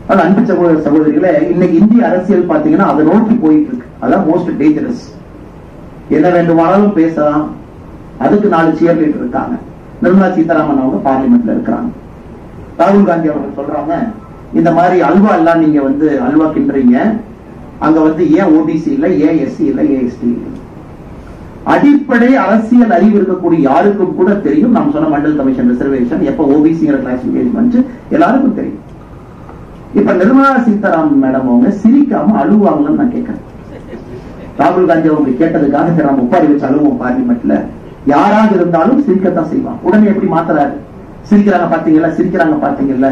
அது அன்பு சகோதர சகோதரிகளே, இன்னைக்கு இந்திய அரசியல் பாத்தீங்கன்னா அதை நோக்கி போயிட்டு இருக்கு. அதான் மோஸ்ட் டேஞ்சரஸ். என்ன வேண்டுமானாலும் பேசலாம். அதுக்கு 4 சியர் லீடர் இருக்காங்க. நிர்மலா சீதாராமன் அவங்க பார்லிமெண்ட்ல இருக்கிறாங்க. ராகுல் காந்தி அவர்கள் சொல்றாங்க, இந்த மாதிரி அல்வா எல்லாம் நீங்க வந்து அல்வா கிண்டுறீங்க, அங்க வந்து ஏன் ஓபிசி இல்ல, ஏன் எஸ்சி இல்ல, ஏன் எஸ்டி இல்ல? அடிப்படை அரசியல் அறிவு இருக்கக்கூடிய யாருக்கும் கூட தெரியும். நாம் சொன்ன மண்டல் கமிஷன் ரிசர்வேஷன் எப்ப ஓபிசிங்கிற கிளாசிபிகேஷன் எல்லாருக்கும் தெரியும். இப்ப நிர்மலா சீதாராமன் மேடம் அவங்க சிரிக்காம அழுவாங்கன்னு நான் கேட்கிறேன். ராகுல் காந்தி அவங்க கேட்டதுக்காக நம்ம உப்பாரி வச்சு அழுவோம் பார்லிமெண்ட்ல. யாராக இருந்தாலும் சிரிக்கத்தான் செய்வான். உடனே எப்படி மாத்துறாரு? சிரிக்கிறாங்க பாத்தீங்களா, சிரிக்கிறாங்க பாத்தீங்கல்ல.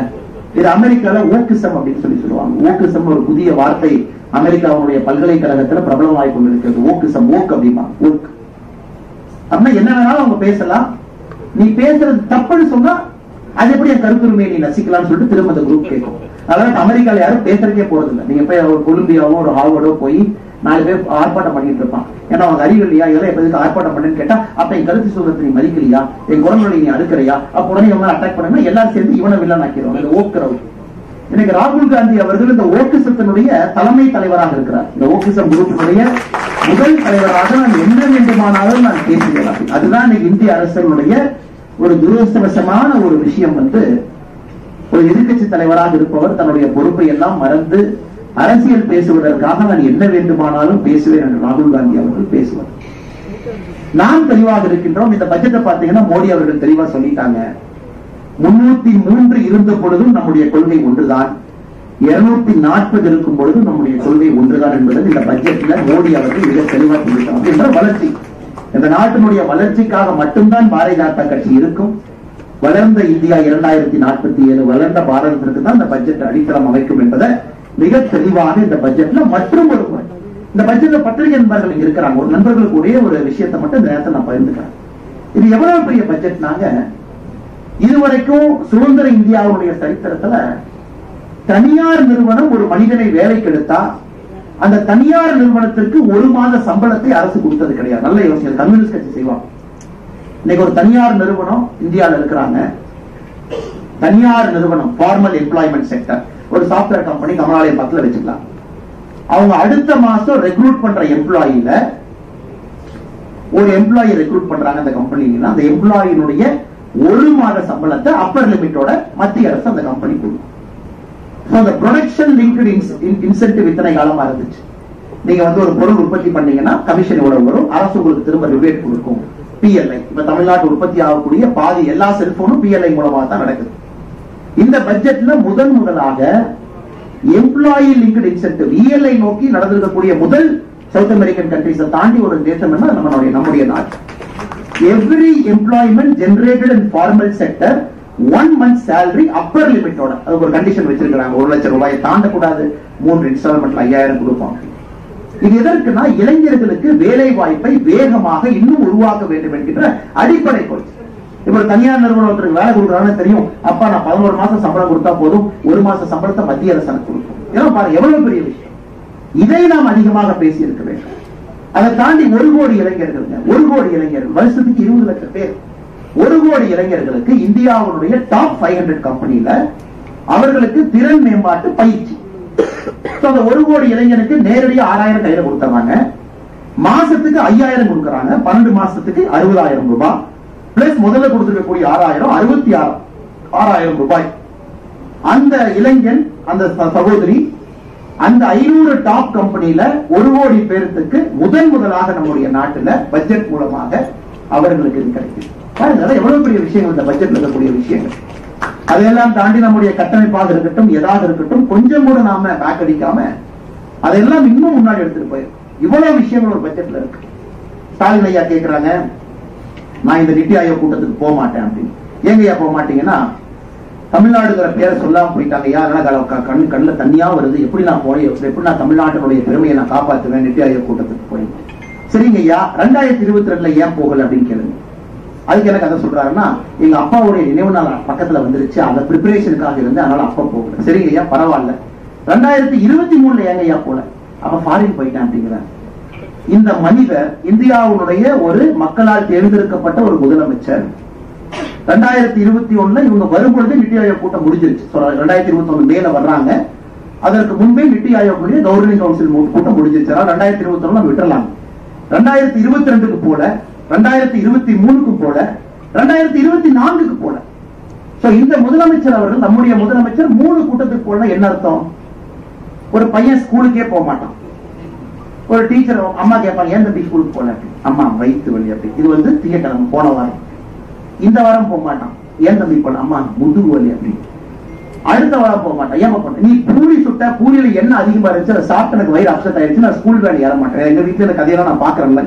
இது அமெரிக்கால ஓக்கிசம் அப்படின்னு சொல்லுவாங்க. ஓக்கிசம் ஒரு புதிய வார்த்தை அமெரிக்காவுடைய பல்கலைக்கழகத்துல பிரபலமாய் கொண்டிருக்கிறது. ஓக்கிசம், ஓக் அப்படிமா, ஓக் அப்படின்னா என்ன வேணாலும் அவங்க பேசலாம். நீ பேசுறது தப்புன்னு சொன்னா அது எப்படி என் கருத்துரிமையை நீ நசிக்கலாம்னு சொல்லிட்டு திரும்ப அந்த குரூப் கேட்கும். அதனால அமெரிக்கால யாரும் பேசுறதுக்கே போறது இல்லை. நீங்க போய் ஒரு கொலம்பியாவோ ஒரு ஹார்வர்டோ போய் 4 பேர் ஆர்ப்பாட்டம் பண்ணிட்டு இருப்பான். ஏன்னா அவங்க அறிவு இல்லையா, இதெல்லாம் எப்போதுக்கு ஆர்ப்பாட்டம் பண்ணுன்னு கேட்டா, அப்ப என் கருத்து சுதந்திரத்தை நீ மதிக்கலையா, என் குரல்களை நீ அடுக்கிறையா, அப்ப உடனே இவங்க அட்டாக் பண்ணா எல்லாரும் சேர்ந்து இவனை வில்லன் ஆக்கிடுவாங்க. இந்த ஓக்குறவு. இன்னைக்கு ராகுல் காந்தி அவர்கள் இந்த ஓக்கிசத்தினுடைய தலைமை தலைவராக இருக்கிறார். இந்த ஓக்கிசம் குரூப்பினுடைய முதல் தலைவராக நான் என்ன வேண்டுமானாலும் நான் பேசுகிறேன். அதுதான் இன்னைக்கு இந்திய அரசினுடைய ஒரு துரதிருஷ்டவசமான ஒரு விஷயம். வந்து ஒரு எதிர்கட்சி தலைவராக இருப்பவர் தன்னுடைய பொறுப்பை எல்லாம் மறந்து அரசியல் பேசுவதற்காக நான் என்ன வேண்டுமானாலும் பேசுவேன் என்று ராகுல் காந்தி அவர்கள் பேசுவார். நாம் தெளிவாக இருக்கின்றோம். இந்த பட்ஜெட்டை பார்த்தீங்கன்னா மோடி அவர்கள் தெளிவா சொல்லிட்டாங்க. 303 இருந்த பொழுதும் நம்முடைய கொள்கை ஒன்றுதான், 240 இருக்கும் பொழுது நம்முடைய கொள்கை ஒன்றுதான் என்பது இந்த பட்ஜெட்ல மோடி அவர்கள் மிக தெளிவாக சொல்லிட்டாங்க. என்ற வளர்ச்சி, இந்த நாட்டினுடைய வளர்ச்சிக்காக மட்டும்தான் பாரதிய ஜனதா கட்சி இருக்கும். வளர்ந்த இந்தியா 2047 வளர்ந்த பாரதத்திற்கு தான் இந்த பட்ஜெட் அடித்தளம் அமைக்கும் என்பதை மிக தெளிவாக இந்த பட்ஜெட்ல மற்றும் ஒரு முறை இந்த பட்ஜெட்ல பத்திரிகை நண்பர்கள் இங்க இருக்கிறாங்க. ஒரு நண்பர்களுக்கு ஒரே ஒரு விஷயத்தை மட்டும் இந்த நேரத்தில் நான் பகிர்ந்துக்கிறேன். இது எவ்வளவு பெரிய பட்ஜெட்னாங்க, இதுவரைக்கும் சுதந்திர இந்தியாவுடைய சரித்திரத்துல தனியார் நிறுவனம் ஒரு மனிதனை வேலைக்கு எடுத்தா அந்த தனியார் நிறுவனத்திற்கு 1 மாத சம்பளத்தை அரசு கொடுத்தது கிடையாது. நல்ல யோசனை. கம்யூனிஸ்ட் கட்சி செய்வாங்க. இன்னைக்கு ஒரு தனியார் நிறுவனம் இந்தியாவில் இருக்கிறாங்க. தனியார் நிறுவனம், ஃபார்மல் எம்ப்ளாய்மெண்ட் செக்டர், ஒரு சாப்ட்வேர் கம்பெனி கமலாலயம் பக்கத்துல வச்சுக்கலாம். அவங்க அடுத்த மாசம் ரெக்ரூட் பண்ற எம்ப்ளாயில ஒரு எம்ப்ளாயி ரெக்ரூட் பண்றாங்க அந்த கம்பெனில, அந்த எம்ப்ளாயினுடைய ஒரு மாத சம்பளத்தை அப்பர் லிமிட்டோட மத்திய அரசு அந்த கம்பெனி கொடுக்கும். ப்ரொடக்ஷன் லிங்க்டு இன்சென்டிவ் இத்தனை காலமா இருந்துச்சு. நீங்க வந்து ஒரு பொருள் உற்பத்தி பண்ணீங்கன்னா கமிஷன் எவ்வளவு வரும், அரசு உங்களுக்கு திரும்ப ரிபேட் கொடுக்கும். PLI இப்ப தமிழ்நாட்டு உற்பத்தி ஆகக்கூடிய பாதி எல்லா செல்போனும் PLI மூலமா தான் நடக்குது. இந்த பட்ஜெட்ல முதலாக எம்ப்ளாயி லிங்க்டு இன்சென்டிவ் ELI நோக்கி நடந்திருக்கக்கூடிய முதல் சவுத் அமெரிக்கன் கண்ட்ரீஸை தாண்டி ஒரு தேசம் என்ன நம்முடைய நாடு. Every employment generated in formal sector 1 month salary upper லிமிட்டோட, அதுக்கு ஒரு கண்டிஷன் வச்சிருக்காங்க. 1 லட்சம் ரூபாயை தாண்டக்கூடாது, 3 இன்ஸ்டால்மெண்ட்ல 5000 கொடுப்பாங்க. இது எதற்குனா இளைஞர்களுக்கு வேலை வாய்ப்பை வேகமாக இன்னும் உருவாக்க வேண்டும் என்கின்ற அடிப்படை கொள்கை. இப்ப தனியார் நிறுவனம் ஒருத்தருக்கு வேலை கொடுக்குறாங்கன்னு தெரியும், அப்பா நான் 11 மாசம் சம்பளம் கொடுத்தா போதும், 1 மாசம் சம்பளத்தை மத்திய அரசு கொடுக்கும். ஏன்னா பாருங்க எவ்வளவு பெரிய விஷயம். இதை நாம் அதிகமாக பேசி இருக்க வேண்டும். அதை தாண்டி 1 கோடி இளைஞர்கள், 1 கோடி இளைஞர்கள், வருஷத்துக்கு 20 லட்சம் பேர், 1 கோடி இளைஞர்களுக்கு இந்தியாவுடைய டாப் 500 கம்பெனில அவர்களுக்கு திறன் மேம்பாட்டு பயிற்சி. அந்த 1 கோடி இளைஞனுக்கு நேரடியா 6000 கையில கொடுத்துறாங்க, மாசத்துக்கு 5000 கொடுக்கறாங்க, 12 மாசத்துக்கு 60000 ரூபாய் பிளஸ் முதல்ல கொடுத்திருக்கக்கூடிய 6000 ரூபாய். அந்த இளைஞன், அந்த சகோதரி அந்த 500 டாப் கம்பெனில 1 கோடி பேருக்கு முதலாக நம்முடைய நாட்டுல பட்ஜெட் மூலமாக அவர்களுக்கு இது கிடைக்குது. பாருங்க எவ்வளவு பெரிய விஷயங்கள் இந்த பட்ஜெட்ல இருக்கக்கூடிய விஷயங்கள். அதையெல்லாம் தாண்டி நம்முடைய கட்டமைப்பாக இருக்கட்டும், எதாக இருக்கட்டும், கொஞ்சம் கூட நாம பேக் அடிக்காம அதெல்லாம் இன்னும் முன்னாடி எடுத்துட்டு போயிடும். இவ்வளவு விஷயங்கள் ஒரு பட்ஜெட்ல இருக்கு. ஸ்டாலின் ஐயா கேட்கிறாங்க, நான் இந்த நித்தி ஆயோக் கூட்டத்துக்கு போக மாட்டேன் அப்படின்னு. ஏங்க ஐயா போக மாட்டீங்கன்னா, தமிழ்நாடுங்கிற பேரை சொல்லாம போயிட்டாங்க ஐயா, கண்ணுல தண்ணியா வருது, எப்படி நான் போய் எப்படி நான் தமிழ்நாட்டினுடைய பெருமையை நான் காப்பாற்றுவேன் நித்தி ஆயோக் கூட்டத்துக்கு போய். சரிங்க ஐயா 2022 ஏன் போகல அப்படின்னு கேளுங்க. அதுக்கு எனக்கு அதை சொல்றாருன்னா, எங்க அப்பாவுடைய நினைவு நாள் பக்கத்துல வந்துருச்சு, அந்த பிரிப்பரேஷனுக்காக இருந்து, அதனால அப்பா போகல. சரிங்க ஐயா பரவாயில்ல, 2023 ஏங்க ஐயா போல, அப்ப ஃபாரின் போயிட்டேன் அப்படிங்கிறார். இந்த மனிதர் இந்தியாவுடைய ஒரு மக்களால் தேர்ந்தெடுக்கப்பட்ட ஒரு முதலமைச்சர். 2021 இவங்க வரும்பொழுது நித்தி ஆயோக் கூட்டம் முடிஞ்சிருச்சு. 2021 மேல வர்றாங்க, அதற்கு முன்பே நித்தி ஆயோக் கவர்னிங் கவுன்சில் கூட்டம் முடிஞ்சிருச்சு. 2021 விட்டுறலாம், 2022 போல, 2023 போல, 2024 போல. இந்த முதலமைச்சர் அவர்கள், நம்முடைய முதலமைச்சர் 3 கூட்டத்துக்கு போல என்ன அர்த்தம்? ஒரு பையன் ஸ்கூலுக்கே போக மாட்டான், ஒரு டீச்சர் அம்மா கேட்பாங்க ஏன் தம்பி ஸ்கூலுக்கு போல, அம்மா வயிற்று வலி அப்படி. இது வந்து திங்கட்கிழமை போன வாரம். இந்த வாரம் போக மாட்டான், ஏன் தம்பி போல, அம்மா முதுகு வலி அப்படி. அடுத்த வாரம் போக மாட்டான், ஏன் போன, நீ பூரி சுட்ட, பூரியில என்ன அதிகமா இருந்துச்சு, அதை சாப்பிட்டு எனக்கு வயிறு அப்செட் ஆயிடுச்சு, நான் ஸ்கூல் வேலை ஏற மாட்டேன். எங்க வீட்டுல இந்த கதையெல்லாம் நான் பாக்குறேன்ல.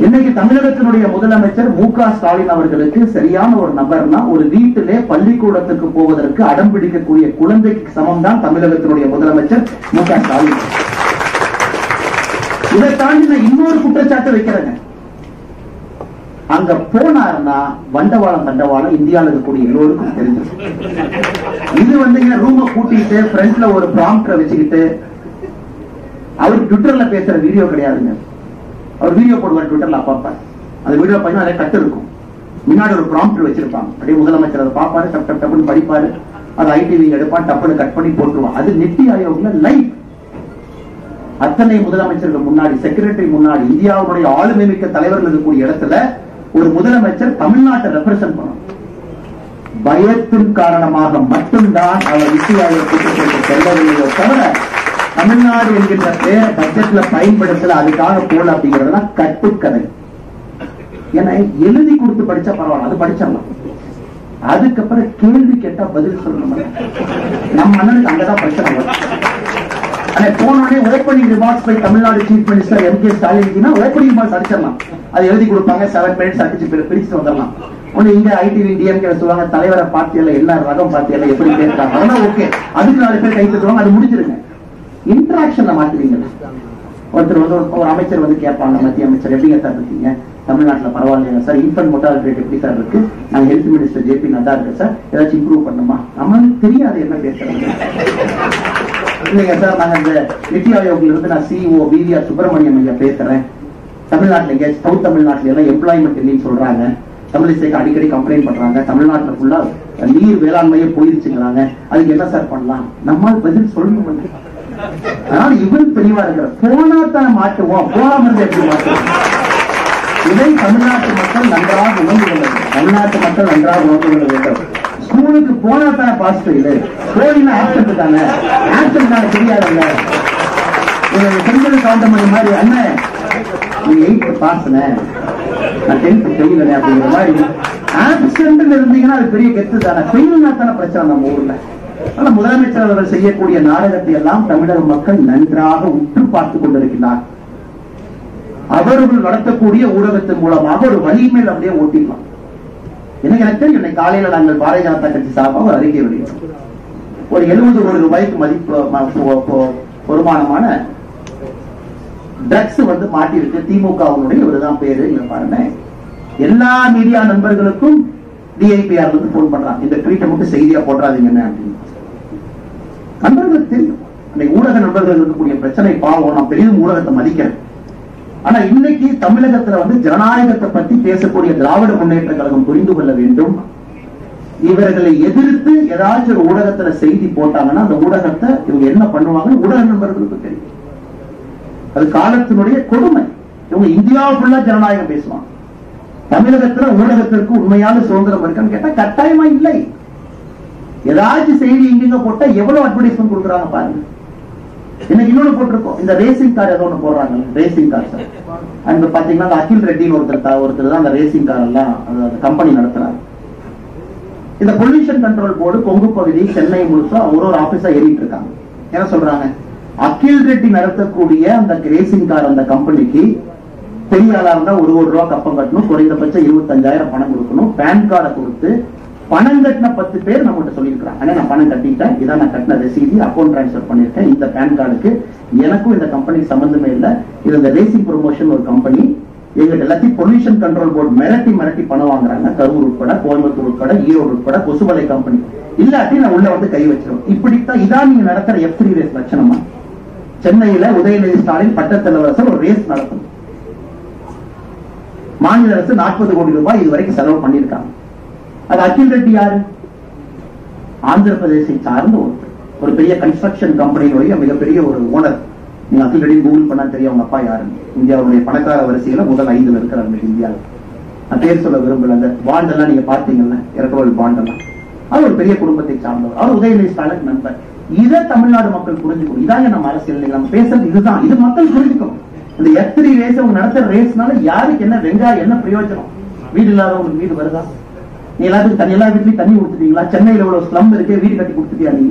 இன்னைக்கு தமிழகத்தினுடைய முதலமைச்சர் மு.க. ஸ்டாலின் அவர்களுக்கு சரியான ஒரு நபர்னா, ஒரு வீட்டிலே பள்ளிக்கூடத்துக்கு போவதற்கு அடம் பிடிக்கக்கூடிய குழந்தைக்கு சமம் தான் தமிழகத்தினுடைய முதலமைச்சர் மு.க. ஸ்டாலின். இதை தாண்டி நான் இன்னொரு குற்றச்சாட்டு வைக்கிறேங்க. அங்க போனாருன்னா வண்டவாளம் தண்டவாளம் இந்தியாவில் இருக்கக்கூடிய எல்லோருக்கும் தெரிஞ்சிருக்கும். இது வந்து ரூம கூட்டிட்டு ஃப்ரண்ட்ல ஒரு ப்ராம்ப்டர் வச்சுக்கிட்டு, அவர் ட்விட்டர்ல பேசுற வீடியோ கிடையாதுங்க. அவர் வீடியோ போடுவார் ட்விட்டர்ல அப்பப்ப. அந்த வீடியோ பார்த்தா நிறைய கட்டு இருக்கும், முன்னாடி ஒரு ப்ராம்ப்டர் வச்சிருப்பாங்க. அப்படியே முதலமைச்சர் அதை பார்ப்பாரு, டப் டப் டப்னு படிப்பாரு, அது ITV எடுப்பான், டப்புன்னு கட் பண்ணி போட்டுருவான். அது நித்தி ஆயோக்ல லைவ். அத்தனை முதலமைச்சர்கள் முன்னாடி, செக்ரட்டரி முன்னாடி, இந்தியாவுடைய ஆளுமை மிக்க தலைவர்கள் இருக்கக்கூடிய இடத்துல ஒரு முதலமைச்சர் தமிழ்நாட்டை ரெப்ரசென்ட் பண்ணணும். பயத்தின் காரணமாக மட்டும்தான் அவர் நித்தி ஆயோக் கூட்டத்திற்கு செல்லவில்லையோ தவிர தமிழ்நாடு என்கின்ற பேரை பட்ஜெட்ல பயன்படுத்தல, அதுக்காக போல அப்படிங்கறதெல்லாம் கட்டுக்கதை. ஏன்னா எழுதி கொடுத்து படிச்சா பரவாயில்ல, அது படிச்சிடலாம். அதுக்கப்புறம் கேள்வி கேட்டா பதில் சொல்லணும். நம்ம அண்ணனுக்கு அங்கதான் பிரச்சனை வரும். போனோடனே opening remarks by Tamil Nadu chief minister M.K. Stalin opening remarks அடிச்சிடலாம். அது எழுதி கொடுப்பாங்க, 7 minutes அடிச்சு பிரிச்சுட்டு வந்துடலாம். ஒண்ணு இங்க ITV DMK சொல்லுவாங்க, தலைவரை பார்த்தியல்ல, என்ன ரகம் பார்த்தியல்ல, எப்படி கேட்கிறாங்க, அதெல்லாம் ஓகே, அதுக்கு 4 பேர் கை தட்டுவாங்க, அது முடிச்சிருங்க. இன்டராக்ஷன்ல மாத்துவீங்க. ஒருத்தர் வந்து ஒரு அமைச்சர் வந்து கேட்பாங்க, மத்திய அமைச்சர் எப்படிங்க சார் இருக்கீங்க, தமிழ்நாட்டுல பரவாயில்லையா சார், இன்ஃபன்ட் மோர்டாலிட்டி ரேட் எப்படி சார் இருக்கு, நாங்க ஹெல்த் மினிஸ்டர் JP நட்டா இருக்கு சார், ஏதாச்சும் இம்ப்ரூவ் பண்ணுமா, நம்மளுக்கு தெரியாது என்ன பேசுறாங்க. இல்லைங்க சார், நாங்க இந்த நித்தி ஆயோக்ல இருந்து நான் CEO VVR சுப்பிரமணியம் ஐயா பேசுறேன், தமிழ்நாட்டுல எங்க சவுத் தமிழ்நாட்டுல எல்லாம் எம்ப்ளாய்மெண்ட் இல்லைன்னு சொல்றாங்க, தமிழிசைக்கு அடிக்கடி கம்ப்ளைண்ட் பண்றாங்க, தமிழ்நாட்டுல ஃபுல்லா நீர் வேளாண்மையே போயிருச்சுங்கிறாங்க, அதுக்கு என்ன சார் பண்ணலாம், நம்மால் பதில் சொல்லணும். அதனால இவரு தெளிவா இருக்கிற போனா தான் மாட்டுவோம், போகாம இருந்து எப்படி மாற்றுவோம்? இதை தமிழ்நாட்டு மக்கள் நன்றாக உணர்ந்து கொள்ள வேண்டும். தமிழ்நாட்டு மக்கள் நன்றாக உணர்ந்து கொள்ள வேண்டும். ஸ்கூலுக்கு போனா தானே பாசிட்டிவ் இல்லை, போயினா ஆப்சன்ட் தானே, ஆப்சன்ட் தானே தெரியாதுல்ல. செஞ்சது கவுண்டமணி மாதிரி அண்ணன் நீ 8th பாஸ்ன நான் 10th ஃபெயில் அப்படிங்கிற மாதிரி ஆப்சன்ட் இருந்தீங்கன்னா அது பெரிய கெத்து தானே, ஃபெயில்னா தானே பிரச்சனை நம்ம ஊர்ல. ஆனா முதலமைச்சர் அவர்கள் செய்யக்கூடிய நாடகத்தை எல்லாம் தமிழக மக்கள் நன்றாக உற்று பார்த்துக் கொண்டிருக்கிறார். அவர்கள் நடத்தக்கூடிய ஊடகத்தின் மூலமாக ஒரு வலிமையில் அப்படியே ஓட்டிடலாம். எனக்கு தெரியும், இன்னைக்கு காலையில நாங்கள் பாரதிய ஜனதா கட்சி சார்பாக ஒரு அறிக்கை வெளியிட்டோம். ஒரு 70 கோடி ரூபாய்க்கு மதிப்பு வருமானமான ட்ரக்ஸ் வந்து மாட்டிருக்கு திமுகவுடைய இவருதான் பேரு. இல்ல பாருங்க, எல்லா மீடியா நண்பர்களுக்கும் டிஐபிஆர் வந்து போன் பண்றாங்க, இந்த ட்வீட்டை மட்டும் செய்தியா போடுறாதீங்க அப்படின்னு. நண்பர்களுக்கு தெரியும் இன்னைக்கு ஊடக நண்பர்கள் இருக்கக்கூடிய பிரச்சனை. பாவம், நான் பெரிய ஊடகத்தை மதிக்கிறேன். ஆனா இன்னைக்கு தமிழகத்துல வந்து ஜனநாயகத்தை பத்தி பேசக்கூடிய திராவிட முன்னேற்ற கழகம் புரிந்து கொள்ள வேண்டும். இவர்களை எதிர்த்து ஏதாச்சும் ஒரு ஊடகத்துல செய்தி போட்டாங்கன்னா அந்த ஊடகத்தை இவங்க என்ன பண்ணுவாங்க ஊடக நண்பர்களுக்கு தெரியும். அது காலத்தினுடைய கொடுமை. இவங்க இந்தியாவுக்குள்ள ஜனநாயகம் பேசுவாங்க. தமிழகத்துல ஊடகத்திற்கு உண்மையான சுதந்திரம் இருக்கான்னு கேட்டா கட்டாயமா இல்லை. ஏதாச்சும் செய்தி இங்க போட்டா எவ்வளவு அட்வர்டைஸ்மெண்ட் கொடுக்குறாங்க பாருங்க. இன்னைக்கு இன்னொன்னு போட்டிருக்கோம், இந்த ரேசிங் கார் ஏதோ ஒண்ணு போடுறாங்க, ரேசிங் கார் சார். அங்க பாத்தீங்கன்னா அகில் ரெட்டின்னு ஒருத்தர் தான் அந்த ரேசிங் கார் எல்லாம் கம்பெனி நடத்துறாங்க. இந்த பொல்யூஷன் கண்ட்ரோல் போர்டு கொங்கு பகுதி சென்னை முழுசா ஒரு ஆபீஸா ஏறிட்டு இருக்காங்க. என்ன சொல்றாங்க, அகில் ரெட்டி நடத்தக்கூடிய அந்த ரேசிங் கார் அந்த கம்பெனிக்கு பெரிய ஆளா இருந்தா 1 கோடி ரூபாய் கப்பம் கட்டணும், குறைந்தபட்சம் 25,000 பணம் கொடுக்கணும். பேன் கார்டை கொடுத்து பணம் கட்டின 10 பேர் நம்மகிட்ட சொல்லியிருக்கிறாங்க, ஆனா நான் பணம் கட்டிட்டேன், இதான் நான் கட்டின ரசீதி, அக்கௌண்ட் டிரான்ஸ்பர் பண்ணிருக்கேன், இந்த பேன் கார்டுக்கு எனக்கும் இந்த கம்பெனிக்கு சம்பந்தமே இல்லை, இது இந்த ரேசிங் ப்ரொமோஷன் ஒரு கம்பெனி, எங்கிட்ட எல்லாத்தையும் பொல்யூஷன் கண்ட்ரோல் போர்டு மிரட்டி பணம் வாங்குறாங்க. கரூர் உட்பட, கோயம்புத்தூர் உட்பட, ஈரோடு உட்பட, கொசுவலை கம்பெனி இல்லாட்டி நான் உள்ள வந்து கை வச்சிரும். இப்படித்தான் இதான் நீங்க நடத்துற F3 ரேஸ் லட்சணமா? சென்னையில உதயநிதி ஸ்டாலின் பட்டத்தலைவரசர் ஒரு ரேஸ் நடத்தும். மாநில அரசு 40 கோடி ரூபாய் இதுவரைக்கும் செலவு பண்ணிருக்காங்க. அது அகில் ரெட்டி யாரு? ஆந்திர பிரதேசை சார்ந்த ஒரு பெரிய கன்ஸ்ட்ரக்ஷன் கம்பெனியுடைய மிகப்பெரிய ஒரு ஓனர். நீங்க அகில் ரெட்டி கூகுள் பண்ணா தெரியும் அவங்க அப்பா யாருன்னு. இந்தியாவுடைய பணக்கார வரிசையில முதல் 5ல் இருக்கிறாங்க இந்தியாவில். நான் பேர் சொல்ல விரும்பல. அந்த பாண்ட் எல்லாம் நீங்க பாத்தீங்கல்ல, எலக்ட்ரல் பாண்ட் எல்லாம், அது ஒரு பெரிய குடும்பத்தை சார்ந்தவர். அவர் உதயநிதி ஸ்டாலின் நண்பர். இதை தமிழ்நாடு மக்கள் புரிஞ்சுக்கணும். இதாங்க நம்ம அரசியல் நம்ம பேசுறது இதுதான். இது மக்கள் புரிஞ்சுக்கணும். இந்த F3 ரேஸ் அவங்க நடத்துற ரேஸ்னால யாருக்கு என்ன வெங்காயம் என்ன பிரயோஜனம்? வீடு இல்லாதவங்களுக்கு வீடு வருதா? நீ எல்லாத்துக்கும் எல்லா வீட்லயும் தண்ணி கொடுத்துட்டீங்களா? சென்னையில இவ்வளவு ஸ்லம் இருக்கு, வீடு கட்டி கொடுத்துட்டியா? நீ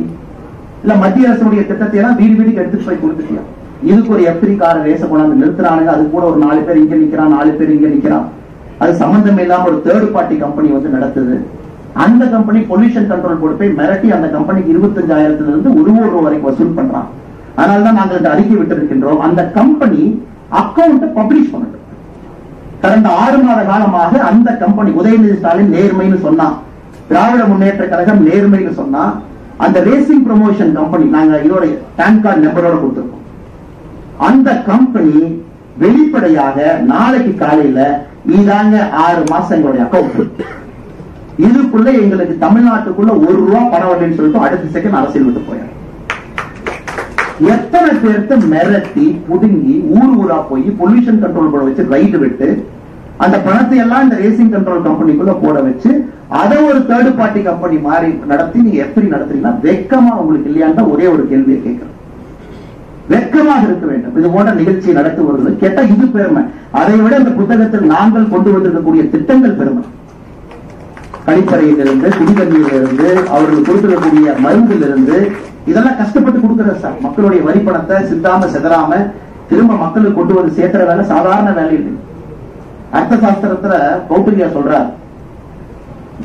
இல்ல மத்திய அரசுடைய திட்டத்தை எல்லாம் வீடு வீடுக்கு எடுத்துட்டு போய் கொடுத்துட்டியா? இதுக்கு ஒரு F3 கார ரேச கொண்டாந்து நிறுத்துறானுங்க. அது கூட ஒரு 4 பேர் இங்க நிக்கிறான், 4 பேர் இங்க நிக்கிறான். அது சம்பந்தம் இல்லாம ஒரு தேர்ட் பார்ட்டி கம்பெனி வந்து நடத்துது. அந்த கம்பெனி பொல்யூஷன் கண்ட்ரோல் போர்டு போய் மிரட்டி அந்த கம்பெனிக்கு 25,000 இருந்து 1 கோடி ரூபாய் வரைக்கும் வசூல் பண்றான். அதனாலதான் நாங்கள் இந்த அறிக்கை விட்டிருக்கின்றோம். அந்த கம்பெனி அக்கௌண்ட் பப்ளிஷ் பண்ணட்டும். கடந்த 6 மாத காலமாக அந்த கம்பெனி உதயநிதி ஸ்டாலின் நேர்மைன்னு சொன்னா, திராவிட முன்னேற்ற கழகம் நேர்மைன்னு சொன்னா, அந்த ரேசிங் ப்ரமோஷன் கம்பெனி நாங்க இதோட பேன் கார்டு நம்பரோட கொடுத்திருக்கோம். அந்த கம்பெனி வெளிப்படையாக நாளைக்கு காலையில இதாங்க 6 மாசம் எங்களுடைய அக்கௌண்ட், இதுக்குள்ள எங்களுக்கு தமிழ்நாட்டுக்குள்ள 1 ரூபாய் பணம் வரலன்னு சொல்லிட்டு அடுத்த செகண்ட் அரசியல் விட்டு போயாரு. எத்தனை பேர்த்த மிரட்டி புடுங்கி ஊரா போய் பொல்யூஷன் கண்ட்ரோல் போட வச்சு ரைடு விட்டு அந்த பணத்தை எல்லாம் இந்த ரேசிங் கண்ட்ரோல் கம்பெனிக்குள்ள போட வச்சு அதை ஒரு தேர்ட் பார்ட்டி கம்பெனி மாதிரி நடத்தி நீங்க F3 நடத்துறீங்கன்னா வெக்கமா உங்களுக்கு இல்லையான்னு ஒரே ஒரு கேள்வியை கேட்கிறேன். வெக்கமாக இருக்க வேண்டும். இது போன்ற நிகழ்ச்சியை நடத்துவது கேட்டா இது பெருமை. அதை விட இந்த புத்தகத்தில் நாங்கள் கொண்டு வந்திருக்கக்கூடிய திட்டங்கள் பெருமை. கழிப்பறையிலிருந்து, குடிதண்ணீரிலிருந்து, அவர்கள் கொடுத்திருக்கக்கூடிய மருந்திலிருந்து, இதெல்லாம் கஷ்டப்பட்டு கொடுக்கிறது சார். மக்களுடைய வரி பணத்தை சிந்தாம செதறாம திரும்ப மக்களுக்கு கொண்டு வந்து சேர்க்கிற வேலை சாதாரண வேலை இல்லை. அர்த்த சாஸ்திரத்துல கௌட்டில்யா சொல்றார்,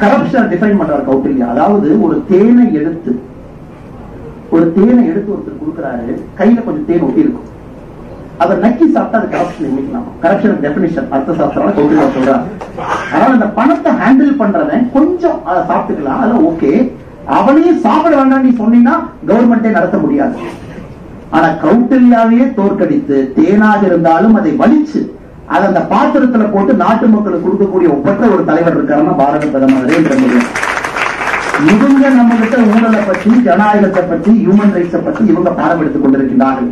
கரப்ஷன் டிஃபைன் பண்றார் கௌட்டில்யா. அதாவது ஒரு தேனை எடுத்து ஒருத்தர் கொடுக்கிறாரு, கையில கொஞ்சம் தேன் ஒட்டி இருக்கும், அதை நக்கி சாப்பிட்டா அது கரப்ஷன் இல்லைங்களா? கரப்ஷன் டெபினிஷன் அர்த்த சாஸ்திரம் கௌட்டில்யா சொல்றார். அதனால அந்த பணத்தை ஹேண்டில் பண்றவன் கொஞ்சம் அதை சாப்பிட்டுக்கலாம், அதெல்லாம் ஓகே. அவனையும் சாப்பிட வேண்டாம் நீ சொன்னீங்கன்னா கவர்மெண்டே நடத்த முடியாது. ஆனா கௌட்டில்யாவையே தோற்கடித்து தேனாக இருந்தாலும் அதை வலிச்சு அதை அந்த பாத்திரத்துல போட்டு நாட்டு மக்களுக்கு கொடுக்கக்கூடிய ஒப்பற்ற ஒரு தலைவர் இருக்காருன்னா பாரத பிரதமர் நரேந்திர மோடி. இவங்க நம்ம கிட்ட ஊழலை பற்றி, ஜனநாயகத்தை பற்றி, ஹியூமன் ரைட்ஸை பற்றி இவங்க பாடம் எடுத்துக் கொண்டிருக்கிறார்கள்.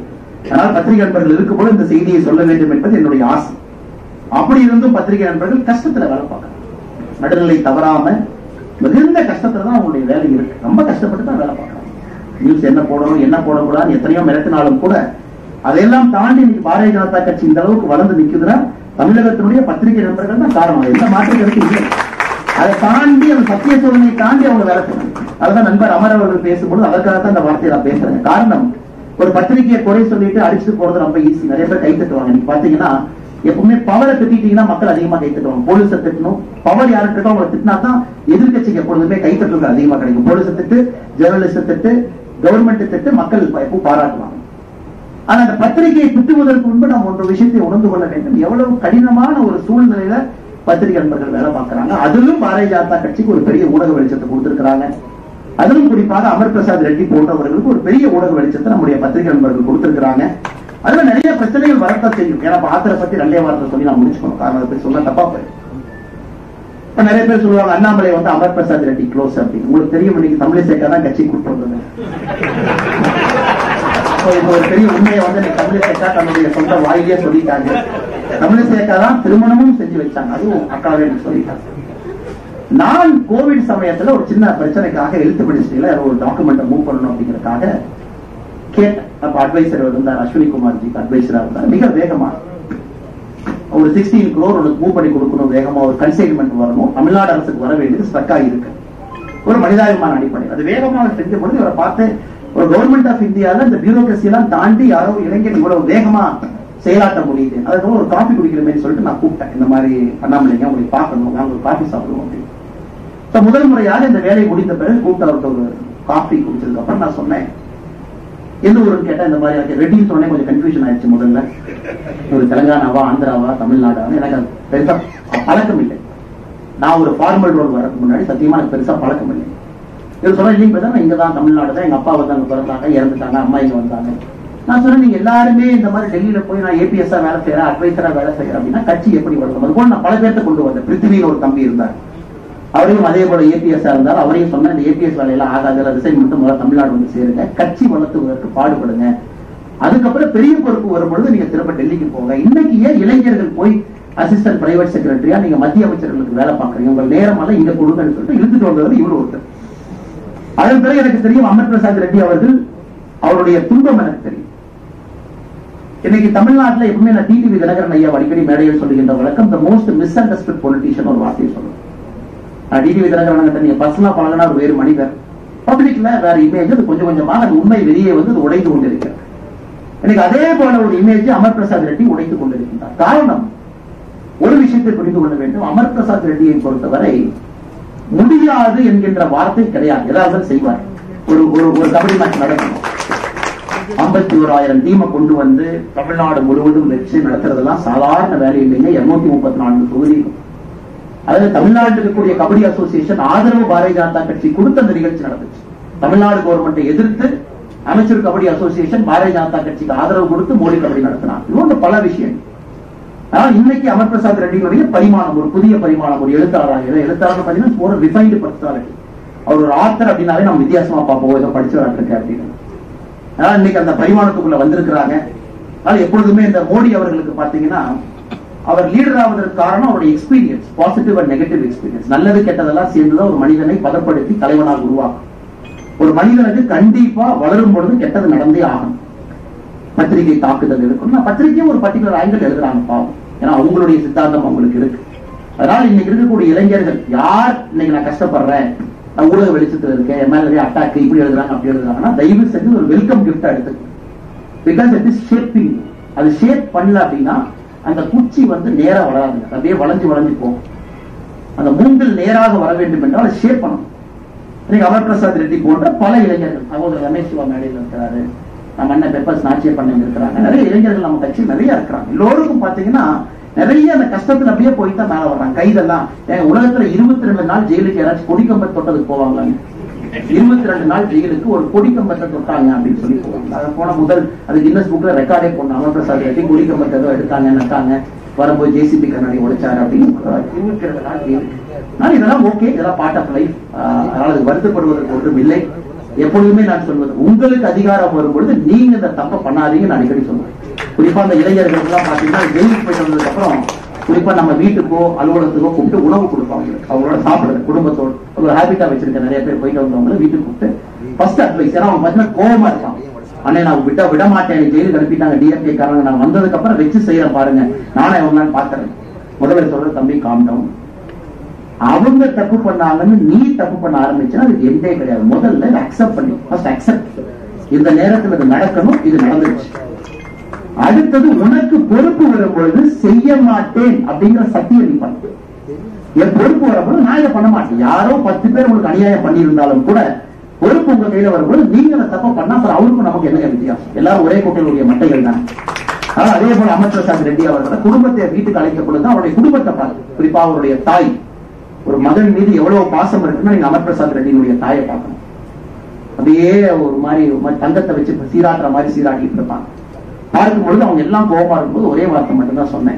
அதனால் பத்திரிகை நண்பர்கள் இருக்கும்போது இந்த செய்தியை சொல்ல வேண்டும் என்பது என்னுடைய ஆசை. அப்படி இருந்தும் பத்திரிகை நண்பர்கள் கஷ்டத்துல வேலை பார்க்கறாங்க. நடுநிலை தவறாம மிகுந்த கஷ்டத்துல தான் அவங்களுடைய வேலை இருக்கு. ரொம்ப கஷ்டப்பட்டு தான் வேலை பார்க்கறாங்க. நியூஸ் என்ன போடணும், என்ன போடக்கூடாது எத்தனையோ மிரட்டினாலும் கூட அதையெல்லாம் தாண்டி இன்னைக்கு பாரதிய ஜனதா கட்சி இந்த அளவுக்கு வளர்ந்து நிற்குதுன்னா தமிழகத்தினுடைய பத்திரிகை நண்பர்கள் தான் காரணம். எந்த மாற்றம் இருக்கு இல்லை. அதை தாண்டி அந்த சத்திய சோதனையை தாண்டி அவங்க வேலை செய்யணும். அதுதான் நண்பர் அமர் அவர்கள் பேசும்போது அதற்காகத்தான் இந்த வார்த்தையை நான் பேசுறேன். காரணம், ஒரு பத்திரிகையை குறை சொல்லிட்டு அடிச்சுட்டு போறது ரொம்ப ஈஸி. நிறைய பேர் கை தட்டுவாங்க. நீங்க பாத்தீங்கன்னா எப்பவுமே பவரை திட்டீங்கன்னா மக்கள் அதிகமா கை தட்டுவாங்க. போலீஸை திட்டணும், பவர் யாருக்கு இருக்கோ அவங்களை திட்டினா தான் எதிர்கட்சிக்கு எப்பொழுதுமே கை தட்டுறது அதிகமா கிடைக்கும். போலீஸை திட்டு, ஜெர்னலிஸ்ட திட்டு, கவர்மெண்ட் திட்டு மக்கள் எப்பவும் பாராட்டுவாங்க. ஆனா அந்த பத்திரிகையை திட்டுவதற்கு முன்பு நாம் ஒரு விஷயத்தை உணர்ந்து கொள்ள வேண்டும். எவ்வளவு கடினமான ஒரு சூழ்நிலையில பத்திரிகை நண்பர்கள் வேலை பார்க்கறாங்க. அதிலும் பாரதிய ஜனதா கட்சிக்கு ஒரு பெரிய ஊடக வெளிச்சத்தை கொடுத்திருக்கிறாங்க. அதிலும் குறிப்பாக அமர் பிரசாத் ரெட்டி போன்றவர்களுக்கு ஒரு பெரிய ஊடக வெளிச்சத்தை நம்முடைய பத்திரிகை நண்பர்கள் கொடுத்திருக்கிறாங்க. அதுல நிறைய பிரச்சனைகள் வரத்தான் செய்யும். ஏன்னா ஆத்திர பத்தி ரெண்டே வார்த்தை சொல்லி நான் முடிச்சுக்கணும். காரணம் அதை சொல்ல தப்பா போயிடும். இப்ப நிறைய பேர் சொல்லுவாங்க அண்ணாமலை வந்து அமர் பிரசாத் ரெட்டி க்ளோஸ் அப்படின்னு. உங்களுக்கு தெரியும், இன்னைக்கு தமிழிசைக்கா தான் கட்சி கூட்டு வந்தது. இப்போ ஒரு பெரிய உண்மையை வந்து தமிழிசைக்கா தன்னுடைய சொந்த வாயிலேயே சொல்லிட்டாங்க. தமிழிசைக்கா தான் திருமணமும் செஞ்சு வச்சாங்க. அதுவும் அக்காவே சொல்லிட்டாங்க. நான் கோவிட் சமயத்துல ஒரு சின்ன பிரச்சனைக்காக எழுத்து மினிஸ்ட்ரியில ஒரு டாக்குமெண்ட் மூவ் பண்ணணும் அப்படிங்கறதுக்காக கேட்டேன். அப்ப அட்வைசர் இருந்தார், அஸ்வினி குமார்ஜிக்கு அட்வைசரா இருந்தார். மிக வேகமா ஒரு 16 crore உனக்கு மூவ் பண்ணி கொடுக்கணும், வேகமா ஒரு கன்சைன்மெண்ட் வரணும், தமிழ்நாடு அரசுக்கு வர வேண்டியது ஸ்ட்ரக் ஆகிருக்கு ஒரு மனிதாபிமான அடிப்படை. அது வேகமாக செஞ்ச பொழுது இவரை பார்த்து ஒரு கவர்மெண்ட் ஆஃப் இந்தியால இந்த பியூரோகிரசி எல்லாம் தாண்டி யாரோ இளைஞர் இவ்வளவு வேகமா செயலாட்ட முடியுது. அதுக்கு ஒரு காஃபி குடிக்கிறமே சொல்லிட்டு நான் கூப்பிட்டேன். இந்த மாதிரி அண்ணாமலைங்க உங்களுக்கு பார்க்கணும், நாங்க ஒரு காஃபி சாப்பிடுவோம் அப்படின்னு. முதல் முறையாக இந்த வேலை முடிந்த பிறகு கூப்பிட்டு அவர்கிட்ட ஒரு காஃபி குடிச்சதுக்கு அப்புறம் நான் சொன்னேன் எந்த ஊருன்னு கேட்டா இந்த மாதிரி ரெட்டின்னு சொன்னேன். கொஞ்சம் கன்ஃபியூஷன் ஆயிடுச்சு. முதல்ல ஒரு தெலுங்கானாவா, ஆந்திராவா, தமிழ்நாடா, எனக்கு பெருசா பழக்கம் இல்லை. நான் ஒரு ஃபார்மல் ரோல் வரதுக்கு முன்னாடி சத்தியமா எனக்கு பெருசா பழக்கம் இல்லை. இவர் சொன்னா இல்லைங்க பார்த்தா இங்கதான் தமிழ்நாடு தான், எங்க அப்பா வந்து அங்க பிறந்தாங்க, இறந்துட்டாங்க, அம்மா இங்க வந்தாங்க. நான் சொன்னேன் நீங்க எல்லாருமே இந்த மாதிரி டெல்லியில போய் நான் ஏபிஎஸ்ஆ வேலை செய்யறேன், அட்வைசரா வேலை செய்யறேன் அப்படின்னா கட்சி எப்படி வளர்க்கும்? அது போல நான் பல பேர்த்த கொண்டு வந்தேன். பிருத்திவின்னு ஒரு தம்பி இருந்தார், அவரையும் அதே போல ஏபிஎஸ்ஆ இருந்தார். அவரையும் சொன்ன இந்த ஏபிஎஸ் வேலையெல்லாம் ஆகாது, ரிசைன் மட்டும் முதல்ல தமிழ்நாடு வந்து சேருங்க, கட்சி வளர்த்துவதற்கு பாடுபடுங்க, அதுக்கப்புறம் பெரிய பொறுப்பு வரும்பொழுது நீங்க திரும்ப டெல்லிக்கு போங்க. இன்னைக்கு ஏன் இளைஞர்கள் போய் அசிஸ்டன்ட் பிரைவேட் செக்ரட்டரியா நீங்க மத்திய அமைச்சர்களுக்கு வேலை பார்க்கறீங்க? உங்க நேரம் எல்லாம் இங்க கொடுங்கன்னு சொல்லிட்டு இழுத்துட்டு வந்தவர் இவர் ஒருத்தர். அதன் பிறகு எனக்கு தெரியும் அமர் பிரசாத் ரெட்டி அவர்கள், அவருடைய துன்பம் எனக்கு தெரியும். இன்னைக்கு தமிழ்நாட்டில் எப்பவுமே நான் டிடிவி தினகரன் ஐயா அடிக்கடி மேடையில் சொல்லுகின்ற வழக்கம் the most miss understood politician ஒரு வார்த்தையை சொல்லுவேன். டிடிவி தினகரன் கிட்ட நீங்க பர்சனலா பழகினா ஒரு வேறு மனிதர், பப்ளிக்ல வேற இமேஜ், அது கொஞ்சம் கொஞ்சமாக அந்த உண்மை வெளியே வந்து அது உடைந்து கொண்டிருக்கிறது. எனக்கு அதே போல ஒரு இமேஜ் அமர் பிரசாத் ரெட்டி உடைத்துக் கொண்டிருக்கின்றார். காரணம், ஒரு விஷயத்தை புரிந்து கொள்ள வேண்டும். அமர் பிரசாத் ரெட்டியை பொறுத்தவரை முடியாது என்கின்ற வார்த்தை கிடையாது. ஏதாவது செய்வார். ஒரு கபடி மேட்ச் நடக்கணும், 51,000 டீமை கொண்டு வந்து தமிழ்நாடு முழுவதும் வெற்றி நடத்துறதெல்லாம் சாதாரண வேலை இல்லைங்க. 234 தொகுதிகள். அதாவது தமிழ்நாட்டில் இருக்கக்கூடிய கபடி அசோசியேஷன் ஆதரவு பாரதிய ஜனதா கட்சி கொடுத்த அந்த நிகழ்ச்சி நடந்துச்சு. தமிழ்நாடு கவர்மெண்ட்டை எதிர்த்து அமைச்சர் கபடி அசோசியேஷன் பாரதிய ஜனதா கட்சிக்கு ஆதரவு கொடுத்து மோடி கபடி நடத்தினார். இது பல விஷயம். ஆனால் இன்னைக்கு அமர் பிரசாத் ரெட்டியுடைய பரிமாணம், ஒரு புதிய பரிமாணம், ஒரு எழுத்தாளராக, எழுத்தாளர் பார்த்தீங்கன்னா ஒரு ரிஃபைன்டு பர்சனாலிட்டி. அவர் ஒரு ஆத்தர் அப்படின்னாலே நம்ம வித்தியாசமா பார்ப்போம், ஏதோ படிச்சவராக இருக்கு அப்படின்னு. அதனால இன்னைக்கு அந்த பரிமாணத்துக்குள்ள வந்திருக்கிறாங்க. அதனால எப்பொழுதுமே இந்த மோடி அவர்களுக்கு பாத்தீங்கன்னா அவர் லீடர் ஆவதற்கு காரணம் அவருடைய experience, positive and negative experience. நல்லது கெட்டதெல்லாம் சேர்ந்துதான் ஒரு மனிதனை பதப்படுத்தி தலைவனாக உருவாக்கும். ஒரு மனிதனுக்கு கண்டிப்பா வளரும் பொழுது கெட்டது நடந்தே ஆகும். பத்திரிகை தாக்குதல் இருக்கும். பத்திரிகையும் ஒரு பர்டிகுலர் ஆங்கிள் எழுதுறாங்க பாவம். ஏன்னா அவங்களுடைய சித்தாந்தம் அவங்களுக்கு இருக்கு. அதனால இன்னைக்கு இருக்கக்கூடிய இளைஞர்கள் யார் இன்னைக்கு நான் கஷ்டப்படுறேன், நான் ஊடக வெளிச்சத்தில் இருக்கேன், என் மேல நிறைய அட்டாக் இப்படி எழுதுறாங்க அப்படி எழுதுறாங்கன்னா தயவு செஞ்சு ஒரு வெல்கம் கிஃப்டா எடுத்துக்கணும். Because it is shaping. அது ஷேப் பண்ணல அப்படின்னா அந்த குச்சி வந்து நேரா வளராதுங்க, அப்படியே வளைஞ்சு வளைஞ்சு போகும். அந்த மூங்கில் நேராக வர வேண்டும் என்றால் அதை ஷேப் பண்ணணும். இன்னைக்கு அமர் பிரசாத் ரெட்டி போன்ற பல இளைஞர்கள், சகோதரர் ரமேஷ் சிவா மேடையில் இருக்கிறாரு, நம்ம அண்ணன் பெப்பர்ஸ் நாச்சியர் பண்ண இருக்கிறாங்க, நிறைய இளைஞர்கள் நம்ம கட்சியில் நிறைய இருக்கிறாங்க. எல்லோருக்கும் பாத்தீங்கன்னா நிறைய அந்த கஷ்டத்துல அப்படியே போய் தான் மேல வர்றாங்க. கைதெல்லாம் உலகத்துல 22 நாள் ஜெயிலுக்கு யாராச்சும் கொடிக்கம்பத்தை தொட்டதுக்கு போவாங்களாங்க. 22 நாள் ஜெயிலுக்கு ஒரு கொடிக்கம்பத்தை தொட்டாங்க அப்படின்னு சொல்லி போவாங்க. அதை போன முதல் அது கின்னஸ் புக்ல ரெக்கார்டே போன அமர் பிரசாத் ரெட்டி கொடிக்கம்பத்தை ஏதோ எடுத்தாங்க நட்டாங்க. வரும்போது ஜேசிபி கண்ணாடி உடைச்சாரு அப்படின்னு இதெல்லாம் ஓகே, இதெல்லாம் பார்ட் ஆஃப் லைஃப். அதனால அது வருத்தப்படுவதற்கு ஒன்றும் இல்லை. எப்பொழுதுமே நான் சொல்வது, உங்களுக்கு அதிகாரம் வரும்பொழுது நீங்க இந்த தப்பை பண்ணாதீங்க நான் அடிக்கடி சொல்லுவேன். குறிப்பா அந்த இளைஞர்கள் எல்லாம் பாத்தீங்கன்னா ஜெயிலுக்கு போயிட்டு வந்ததுக்கு அப்புறம் குறிப்பா நம்ம வீட்டுக்கோ அலுவலகத்துக்கோ கூப்பிட்டு உணவு கொடுப்பாங்க. அவங்களோட சாப்பிடுறது குடும்பத்தோடு ஒரு ஹேபிட்டா வச்சிருக்க நிறைய பேர் போயிட்டு வந்தவங்க வீட்டுக்கு கூப்பிட்டு ஃபர்ஸ்ட் அட்வைஸ், ஏன்னா அவங்க பாத்தீங்கன்னா கோவமா இருப்பாங்க. அண்ணே நான் விட மாட்டேன், ஜெயிலுக்கு அனுப்பிட்டாங்க டிஎம்கே காரங்க, நான் வந்ததுக்கு அப்புறம் வச்சு செய்யறேன் பாருங்க, நானே அவங்க நான் பாக்குறேன். முதல்ல சொல்ற தம்பி காம் டவுன். அவங்க தப்பு பண்ணாங்கன்னு நீ தப்பு பண்ண ஆரம்பிச்சா அதுக்கு எண்டே கிடையாது. முதல்ல அக்செப்ட் பண்ணி ஃபர்ஸ்ட் அக்செப்ட், இந்த நேரத்தில் இது நடக்கணும், இது நடந்துருச்சு. அடுத்தது உனக்கு பொறுப்பு வரும்பொழுது செய்ய மாட்டேன் அப்படிங்கிற சத்தியம் நீ பண்ணு. என் பொறுப்பு வரும்போது நான் இதை பண்ண மாட்டேன். யாரோ 10 பேர் உங்களுக்கு அநியாயம் பண்ணியிருந்தாலும் கூட பொறுப்பு உங்க கையில வரும்போது நீங்க அதை தப்ப பண்ணா அவருக்கும் நமக்கு என்ன வித்தியாசம்? எல்லாரும் ஒரே கூட்டலுடைய மட்டைகள் தான். அதே போல அமர் பிரசாத் ரெட்டி அவர்களோட குடும்பத்தை வீட்டுக்கு அழைக்கப்பொழுது அவருடைய குடும்பத்தை பார்த்து, குறிப்பா அவருடைய தாய், ஒரு மகன் மீது எவ்வளவு பாசம் இருக்குன்னா நீங்க அமர் பிரசாத் ரெட்டியினுடைய தாயை பார்க்கணும். அப்படியே ஒரு மாதிரி தங்கத்தை வச்சு சீராட்டுற மாதிரி சீராட்டிட்டு இருப்பாங்க. பார்க்கும் பொழுது அவங்க எல்லாம் கோபமா இருக்கும்போது ஒரே வார்த்தை மட்டும்தான் சொன்னேன்,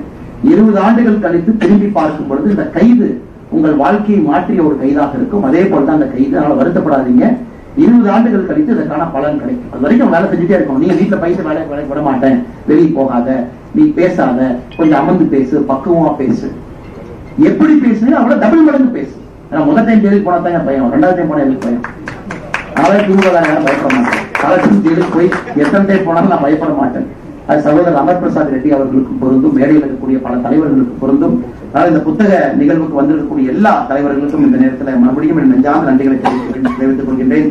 20 ஆண்டுகள் கழித்து திரும்பி பார்க்கும் பொழுது இந்த கைது உங்கள் வாழ்க்கையை மாற்றிய ஒரு கைதாக இருக்கும். அதே போலதான் அந்த கைது. அதனால வருத்தப்படாதீங்க. 20 ஆண்டுகள் கழித்து இதற்கான பலன் கிடைக்கும். அது வரைக்கும் வேலை செஞ்சுட்டே இருக்கணும். நீங்க வீட்டுல பைசா வேலை விட மாட்டேன், வெளியே போகாத, நீ பேசாத, கொஞ்சம் அமர்ந்து பேசு, பக்குவமா பேசு. எப்படி பேசுனீங்க அவ்வளவு டபுள் மடங்கு பேசு. முதல் டைம் ஜெயிலுக்கு போனா தான் பயம், 2வது டைம் போனா எனக்கு பயம். அதனால திமுக பயப்பட மாட்டேன். காலேஜ் ஜெயிலுக்கு போய் எத்தனை டைம் போனாலும் நான் பயப்பட மாட்டேன். அது சகோதரர் அமர் பிரசாத் ரெட்டி அவர்களுக்கு பொருந்தும், மேடையில் இருக்கக்கூடிய பல தலைவர்களுக்கு பொருந்தும். அதனால இந்த புத்தக நிகழ்வுக்கு வந்திருக்கக்கூடிய எல்லா தலைவர்களுக்கும் இந்த நேரத்தில் மறுபடியும் நெஞ்சார்ந்த நன்றிகளை தெரிவித்துக் கொள்கின்றேன்.